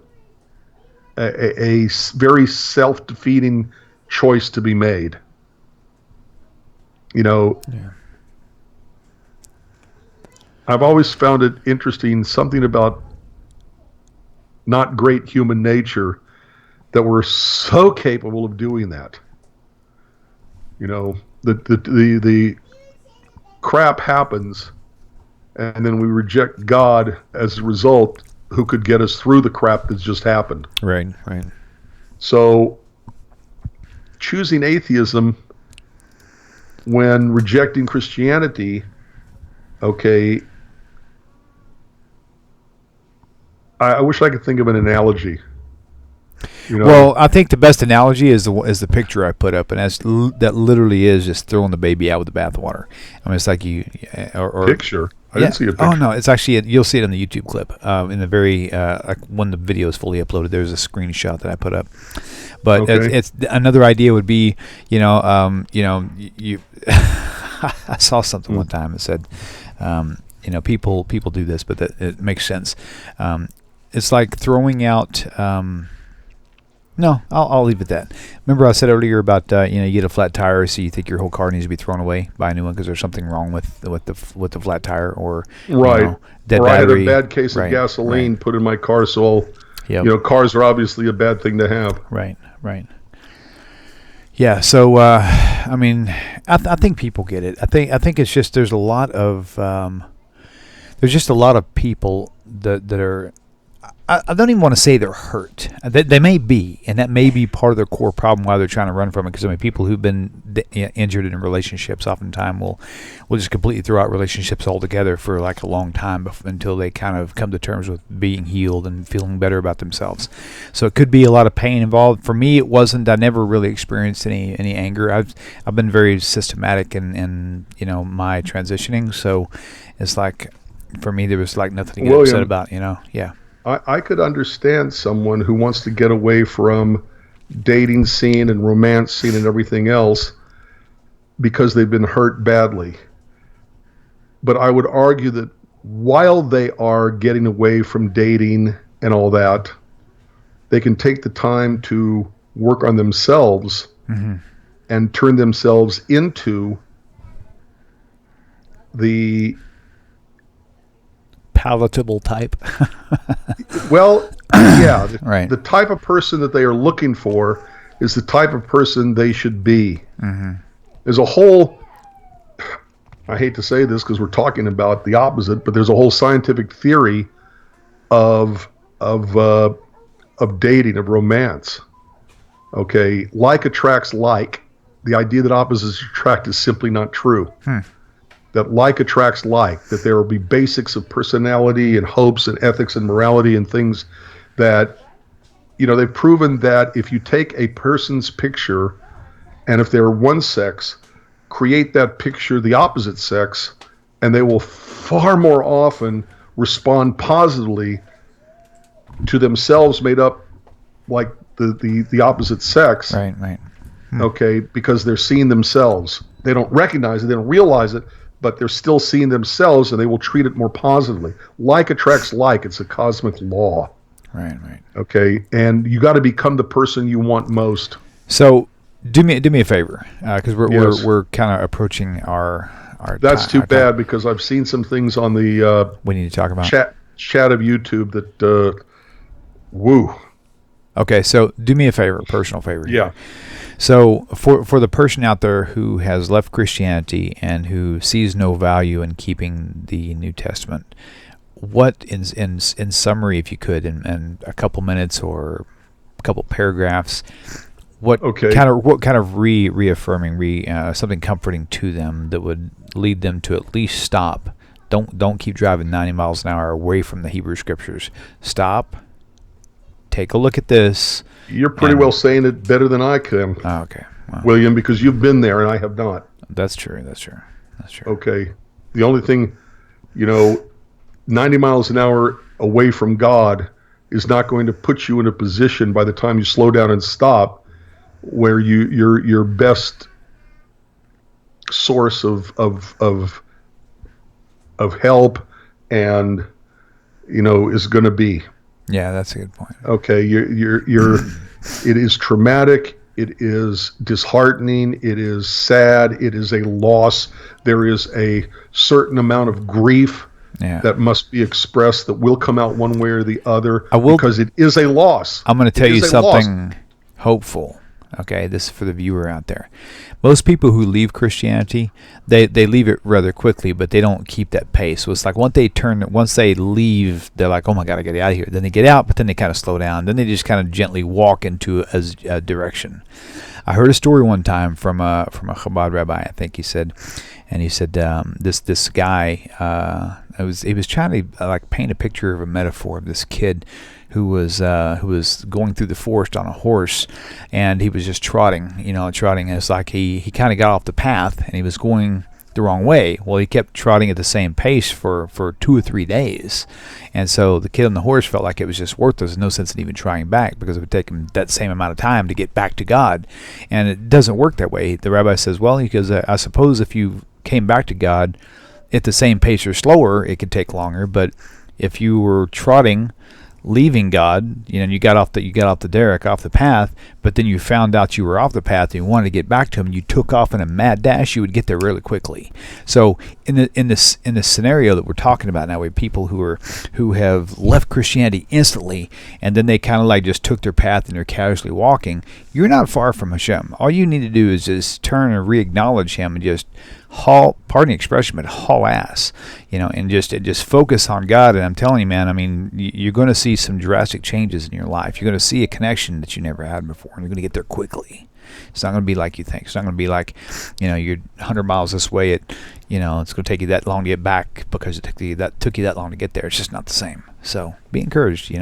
a very self-defeating choice to be made. You know, I've always found it interesting, something about not great human nature, that we're so capable of doing that. You know, the crap happens, and then we reject God as a result, who could get us through the crap that's just happened. Right. So choosing atheism when rejecting Christianity, okay, I wish I could think of an analogy. You know? Well, I think the best analogy is the picture I put up, and that literally is just throwing the baby out with the bathwater. I mean, it's like picture. I didn't see a picture. Oh no, it's actually you'll see it in the YouTube clip. In the very like when the video is fully uploaded, there's a screenshot that I put up. But it's another idea would be, you I saw something one time that said, people do this, but it makes sense. It's like throwing out. No, I'll leave it at that. Remember I said earlier about you get a flat tire, so you think your whole car needs to be thrown away, buy a new one because there's something wrong with the flat tire, or dead battery. I had a bad case of gasoline put in my car, so cars are obviously a bad thing to have. Right. Yeah. So I mean, I think people get it. I think it's just there's a lot of people that are. I don't even want to say they're hurt. They may be, and that may be part of their core problem why they're trying to run from it. Because I mean, people who've been injured in relationships oftentimes will just completely throw out relationships altogether for like a long time until they kind of come to terms with being healed and feeling better about themselves. So it could be a lot of pain involved. For me, it wasn't. I never really experienced any anger. I've been very systematic in my transitioning. So it's like for me, there was like nothing to get upset about. Yeah. I could understand someone who wants to get away from dating scene and romance scene and everything else because they've been hurt badly. But I would argue that while they are getting away from dating and all that, they can take the time to work on themselves and turn themselves into the palatable type. Well, yeah. Right. The type of person that they are looking for is the type of person they should be. There's a whole, I hate to say this because we're talking about the opposite, but there's a whole scientific theory of dating, of romance. Okay, like attracts like. The idea that opposites attract is simply not true. That like attracts like, that there will be basics of personality and hopes and ethics and morality and things that, they've proven that if you take a person's picture and if they're one sex, create that picture the opposite sex, and they will far more often respond positively to themselves made up like the opposite sex. Right. Okay, because they're seeing themselves. They don't recognize it, they don't realize it, but they're still seeing themselves, and they will treat it more positively. Like attracts like. It's a cosmic law. Right. Okay, and you got to become the person you want most. So do me a favor, because we're kind of approaching our. That's too bad because I've seen some things on the. We need to talk about chat of YouTube that. Woo. Okay, so do me a favor, personal favor. Yeah. So for the person out there who has left Christianity and who sees no value in keeping the New Testament, what in summary, if you could, in a couple minutes or a couple paragraphs, what kind of reaffirming something comforting to them that would lead them to at least stop. Don't keep driving 90 miles an hour away from the Hebrew Scriptures. Stop. Take a look at this. You're pretty well saying it better than I can. Oh, okay. Well, William, because you've been there and I have not. That's true. Okay. The only thing, 90 miles an hour away from God is not going to put you in a position by the time you slow down and stop where your best source of help and is going to be. Yeah, that's a good point. Okay, it is traumatic, it is disheartening, it is sad, it is a loss. There is a certain amount of grief that must be expressed that will come out one way or the other because it is a loss. I'm going to tell you something hopeful. Okay, this is for the viewer out there. Most people who leave Christianity, they leave it rather quickly, but they don't keep that pace. So it's like once they leave, they're like, oh my God, I got to get out of here. Then they get out, but then they kind of slow down. Then they just kind of gently walk into a direction. I heard a story one time from a Chabad rabbi, I think he said, this guy, he was trying to paint a picture of a metaphor of this kid who was going through the forest on a horse, and he was just trotting. And it's like he kind of got off the path, and he was going the wrong way. Well, he kept trotting at the same pace for 2 or 3 days, and so the kid on the horse felt like it was just worthless. No sense in even trying back because it would take him that same amount of time to get back to God, and it doesn't work that way. The rabbi says, well, because I suppose if you came back to God at the same pace or slower, it could take longer. But if you were trotting, leaving God, you got off the derrick, off the path, but then you found out you were off the path and you wanted to get back to him, you took off in a mad dash, you would get there really quickly. So in this scenario that we're talking about now, with people who have left Christianity instantly, and then they kind of just took their path and they're casually walking, you're not far from Hashem. All you need to do is just turn and re-acknowledge Him and just pardon the expression, but haul ass, and just focus on God. And I'm telling you, man, I mean, you're going to see some drastic changes in your life. You're going to see a connection that you never had before, and you're going to get there quickly. It's not going to be like you think. It's not going to be like, you're 100 miles this way. It's going to take you that long to get back because it took you that long to get there. It's just not the same. So be encouraged,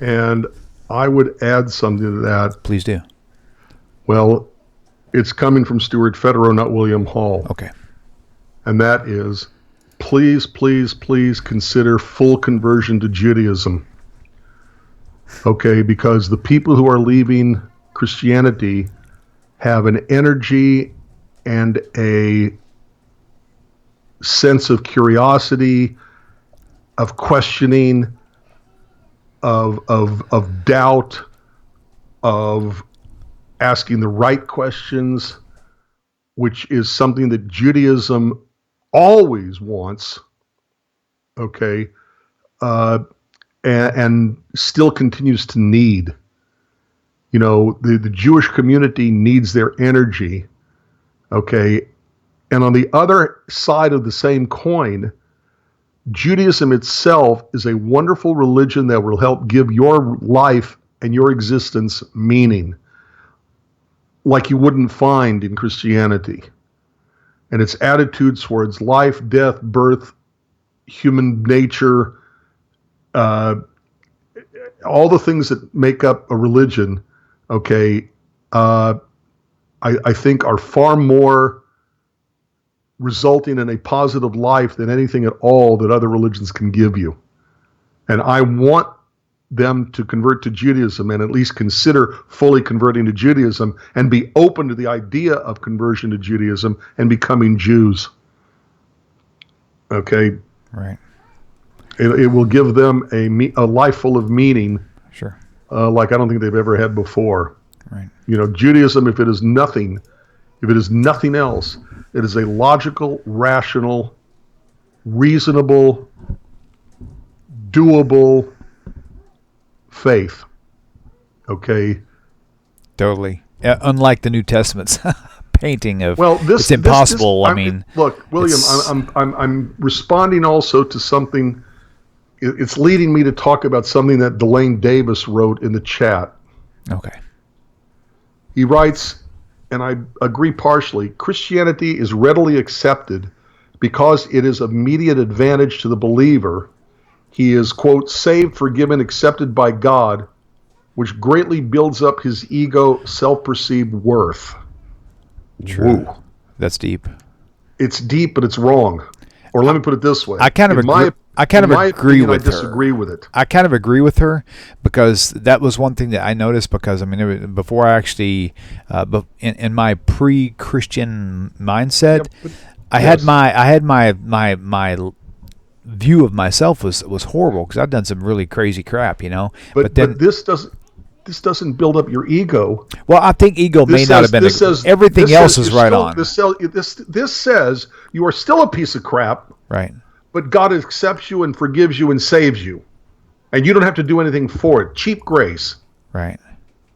And I would add something to that. Please do. Well, it's coming from Stuart Federow, not William Hall. Okay. And that is, please, please, please consider full conversion to Judaism. Okay, because the people who are leaving Christianity have an energy and a sense of curiosity, of questioning, of doubt, of asking the right questions, which is something that Judaism always wants, okay, and still continues to need. The Jewish community needs their energy, okay, and on the other side of the same coin, Judaism itself is a wonderful religion that will help give your life and your existence meaning, like you wouldn't find in Christianity. And its attitudes towards life, death, birth, human nature, all the things that make up a religion, okay, I think are far more resulting in a positive life than anything at all that other religions can give you. And I want them to convert to Judaism and at least consider fully converting to Judaism and be open to the idea of conversion to Judaism and becoming Jews. Okay? Right. It will give them a life full of meaning. Sure. Like I don't think they've ever had before. Right. Judaism, if it is nothing else, it is a logical, rational, reasonable, doable faith. Okay. Totally. Unlike the New Testament's painting of it's look, impossible. William, I'm responding also to something. It's leading me to talk about something that Delane Davis wrote in the chat. Okay. He writes, and I agree partially, Christianity is readily accepted because it is of immediate advantage to the believer. He is, quote, saved, forgiven, accepted by God, which greatly builds up his ego, self-perceived worth. True. Woo. That's deep. It's deep, but it's wrong. Or let me put it this way. I kind of agree. I kind of agree with her. I disagree with it. I kind of agree with her because that was one thing that I noticed because, I mean, before I actually, in my pre-Christian mindset, I had my view of myself was horrible because I've done some really crazy crap, you know. But this doesn't build up your ego. Well, I think ego may not have been. Everything else is right on. This says you are still a piece of crap. Right. But God accepts you and forgives you and saves you. And you don't have to do anything for it. Cheap grace. Right.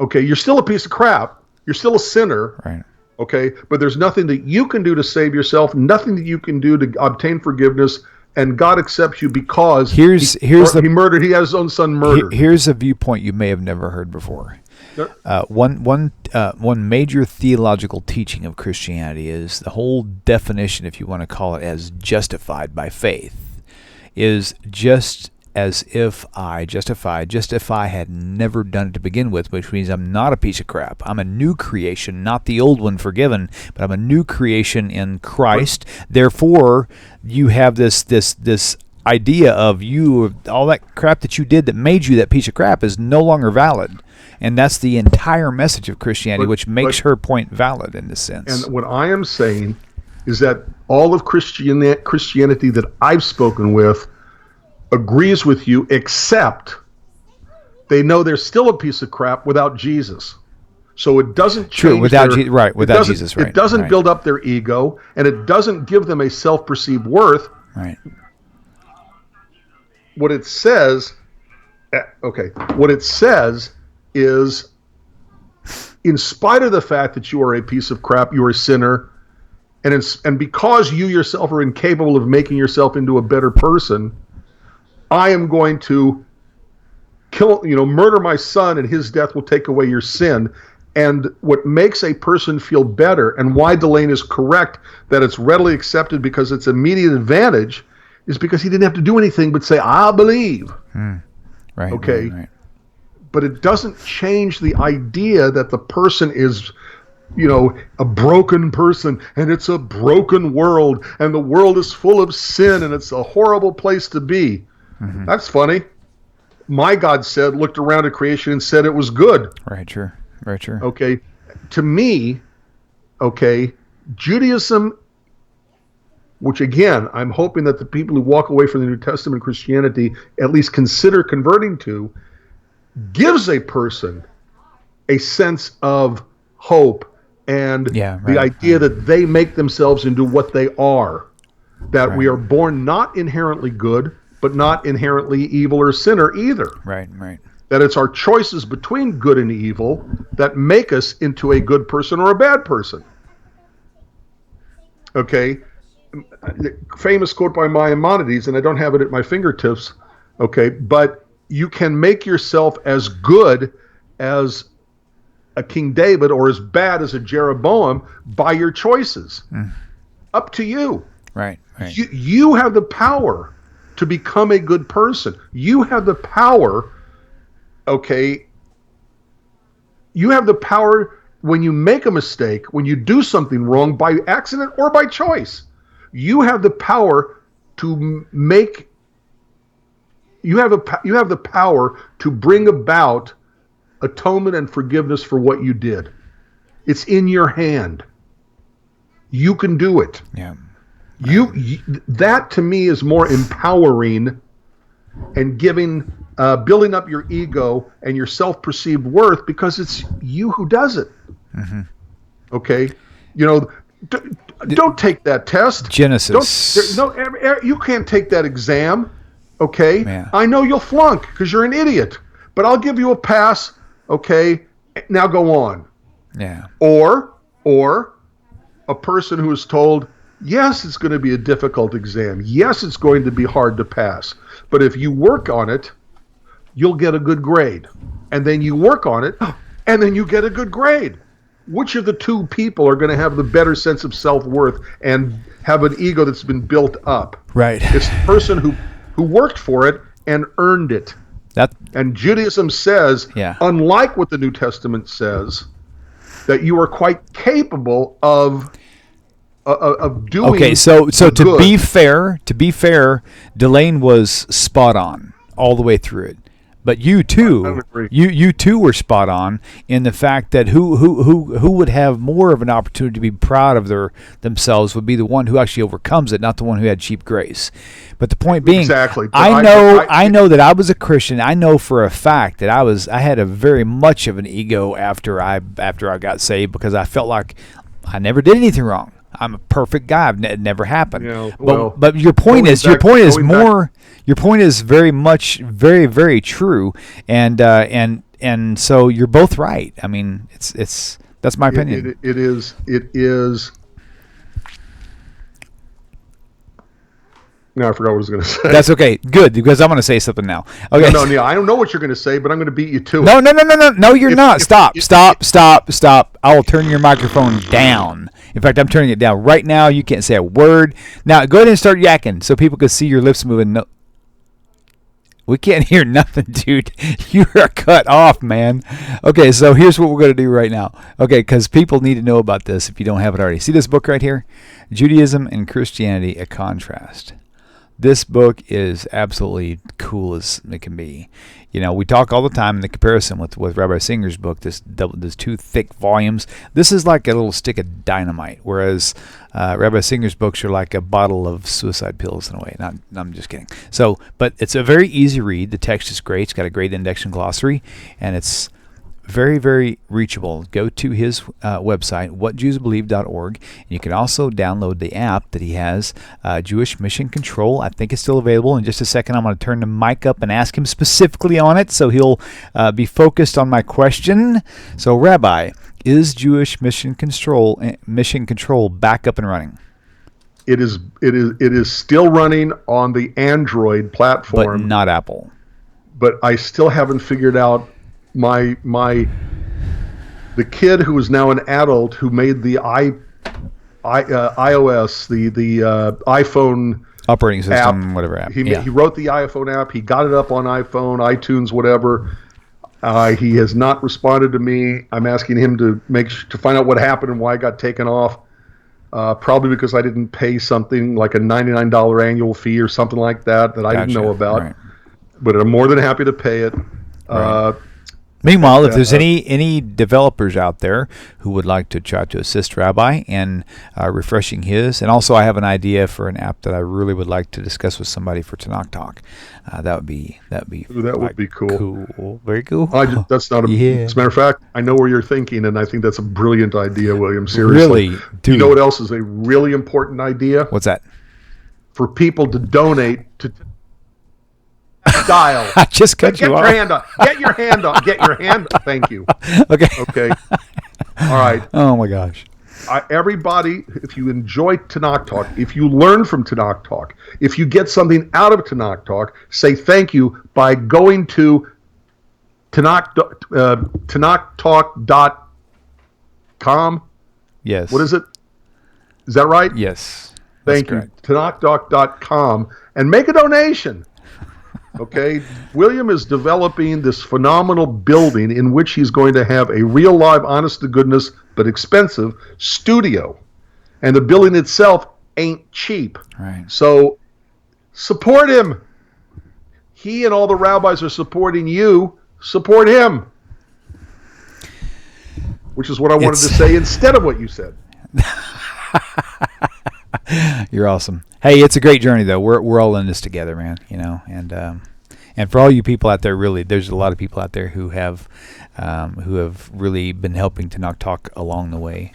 Okay, you're still a piece of crap. You're still a sinner. Right. Okay, but there's nothing that you can do to save yourself, nothing that you can do to obtain forgiveness, and God accepts you because he had his own son murdered. Here's a viewpoint you may have never heard before. One major theological teaching of Christianity is the whole definition, if you want to call it, as justified by faith, is just as if I had never done it to begin with, which means I'm not a piece of crap. I'm a new creation, not the old one forgiven, but I'm a new creation in Christ. Therefore, you have this idea of all that crap that you did that made you that piece of crap is no longer valid. And that's the entire message of Christianity, which makes her point valid in this sense. And what I am saying is that all of Christianity that I've spoken with agrees with you, except they know they're still a piece of crap without Jesus. So it doesn't change without Jesus. Right. It doesn't build up their ego, and it doesn't give them a self-perceived worth. Right. What it says is, in spite of the fact that you are a piece of crap, you are a sinner, and because you yourself are incapable of making yourself into a better person, I am going to murder my son, and his death will take away your sin. And what makes a person feel better, and why Delane is correct that it's readily accepted because it's immediate advantage, is because he didn't have to do anything but say, I believe. Right. Okay. Right. But it doesn't change the idea that the person is, a broken person, and it's a broken world, and the world is full of sin, and it's a horrible place to be. Mm-hmm. That's funny. My God looked around at creation and said it was good. Right, sure. Very true. Okay. To me, Judaism, which again, I'm hoping that the people who walk away from the New Testament Christianity at least consider converting to, gives a person a sense of hope and the idea that they make themselves into what they are. That we are born not inherently good, but not inherently evil or sinner either. Right. That it's our choices between good and evil that make us into a good person or a bad person. Okay? Famous quote by Maimonides, and I don't have it at my fingertips, but you can make yourself as good as a King David or as bad as a Jeroboam by your choices. Up to you. Right. You have the power to become a good person. You have the power, you have the power when you make a mistake, when you do something wrong by accident or by choice. You have the power to you have the power to bring about atonement and forgiveness for what you did. It's in your hand. You can do it. Yeah. That to me is more empowering and building up your ego and your self-perceived worth, because it's you who does it. Mm-hmm. Okay, don't take that test. Genesis. You can't take that exam. Okay, yeah. I know you'll flunk because you're an idiot, but I'll give you a pass. Okay, now go on. Yeah. Or a person who is told, yes, it's going to be a difficult exam. Yes, it's going to be hard to pass. But if you work on it, you'll get a good grade. And then you work on it, and then you get a good grade. Which of the two people are going to have the better sense of self-worth and have an ego that's been built up? Right. It's the person who worked for it and earned it. And Judaism says, unlike what the New Testament says, that you are quite capable of of doing. Okay, so to good. be fair, Delane was spot on all the way through it. But you too, you too were spot on in the fact that who would have more of an opportunity to be proud of themselves would be the one who actually overcomes it, not the one who had cheap grace. But the point being, exactly. I know that I was a Christian. I know for a fact that I had a very much of an ego after I got saved, because I felt like I never did anything wrong. I'm a perfect guy. It never happened. Yeah, but your point is very much very, very true, and so you're both right. I mean, it's that's my opinion. It is. No, I forgot what I was going to say. That's okay. Good, because I'm going to say something now. Okay. No, Neil, I don't know what you're going to say, but I'm going to beat you to it. No, you're not. Stop. I will turn your microphone down. In fact, I'm turning it down right now. You can't say a word. Now, go ahead and start yakking so people can see your lips moving. No, we can't hear nothing, dude. You are cut off, man. Okay, so here's what we're going to do right now. Okay, because people need to know about this if you don't have it already. See this book right here? Judaism and Christianity, A Contrast. This book is absolutely cool as it can be. You know, we talk all the time in the comparison with Rabbi Singer's book, this two thick volumes. This is like a little stick of dynamite, whereas Rabbi Singer's books are like a bottle of suicide pills in a way. I'm just kidding. So, but it's a very easy read. The text is great. It's got a great index and glossary, and it's very, very reachable. Go to his website, whatjewsbelieve.org. You can also download the app that he has, Jewish Mission Control. I think it's still available. In just a second, I'm going to turn the mic up and ask him specifically on it, so he'll be focused on my question. So, Rabbi, is Jewish Mission Control back up and running? It is still running on the Android platform, but not Apple. But I still haven't figured out the kid who is now an adult who made the iOS, the iPhone operating system, app. Whatever app. He wrote the iPhone app. He got it up on iPhone, iTunes, whatever. He has not responded to me. I'm asking him to find out what happened and why it got taken off. Probably because I didn't pay something like a $99 annual fee or something like that I didn't know about. Right. But I'm more than happy to pay it. Right. Meanwhile, if there's any developers out there who would like to try to assist Rabbi in refreshing his, and also I have an idea for an app that I really would like to discuss with somebody for Tanakh Talk. That would be cool. Very cool. That's not as a matter of fact, I know where you're thinking, and I think that's a brilliant idea, William. Seriously, really, dude. You know what else is a really important idea? What's that? For people to donate to. Dial. I just cut you off. Get your hand up. Get your hand up. Thank you. Okay. All right. Oh my gosh. Everybody, if you enjoy Tanakh Talk, if you learn from Tanakh Talk, if you get something out of Tanakh Talk, say thank you by going to TanakhTalk.com. Yes. What is it? Is that right? Yes. Thank you. TanakhTalk.com and make a donation. Okay, William is developing this phenomenal building in which he's going to have a real live, honest to goodness, but expensive studio. And the building itself ain't cheap. Right. So support him. He and all the rabbis are supporting you. Support him. Which is what I wanted to say instead of what you said. You're awesome. Hey, it's a great journey though. We're all in this together, man. You know, and for all you people out there, really, there's a lot of people out there who have really been helping Tanakh Talk along the way.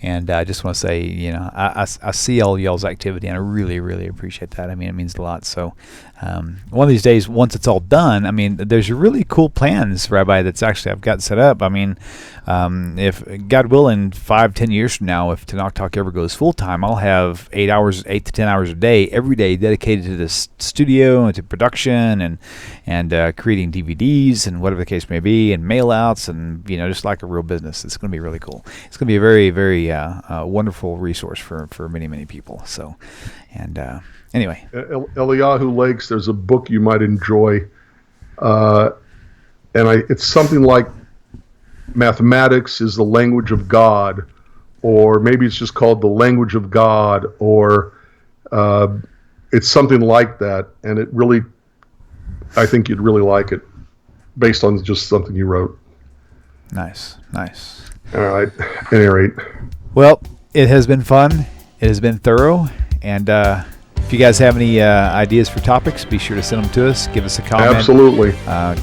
And I just want to say, you know, I see all y'all's activity, and I really, really appreciate that. I mean, it means a lot. So one of these days, once it's all done, I mean, there's really cool plans, Rabbi, that's actually I've got set up. I mean, if God willing, 5-10 years from now, if Tanakh Talk ever goes full-time, I'll have 8 to 10 hours a day, every day, dedicated to this studio and to production and creating DVDs and whatever the case may be, and mail-outs, and, you know, just like a real business. It's going to be really cool. It's going to be a very, very wonderful resource for many, many people. So, and anyway. Eliyahu Lakes, there's a book you might enjoy. It's something like Mathematics is the Language of God, or maybe it's just called the language of God, or it's something like that. And it really, I think you'd really like it based on just something you wrote. Nice. All right. At any rate. Well, it has been fun. It has been thorough. And if you guys have any ideas for topics, be sure to send them to us. Give us a comment. Absolutely.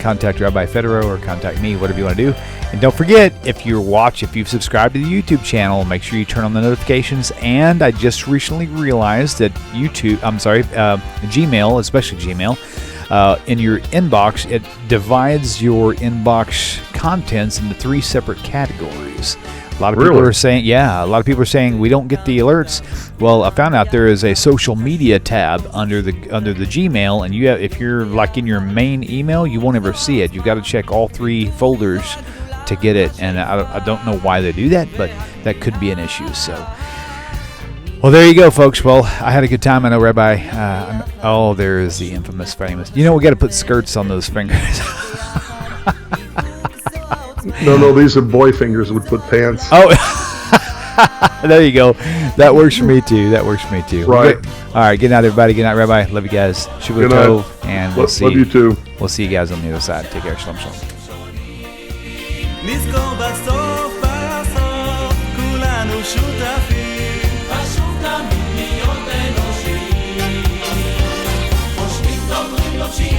Contact Rabbi Federow or contact me, whatever you want to do. And don't forget, if you've subscribed to the YouTube channel, make sure you turn on the notifications. And I just recently realized that Gmail, especially Gmail, in your inbox, it divides your inbox contents into 3 separate categories. A lot of people are saying, we don't get the alerts. Well, I found out there is a social media tab under the Gmail, and if you're like in your main email, you won't ever see it. You've got to check all 3 folders to get it, and I don't know why they do that, but that could be an issue. So, well, there you go, folks. Well, I had a good time. I know Rabbi. There is the infamous, famous. We got to put skirts on those fingers. No, these are boy fingers would put pants. Oh, there you go. That works for me too. Right. All right. Good night, everybody. Good night, Rabbi. Love you guys. Shabbat Tov, and we'll see. Love you too. We'll see you guys on the other side. Take care. Shalom, shalom. She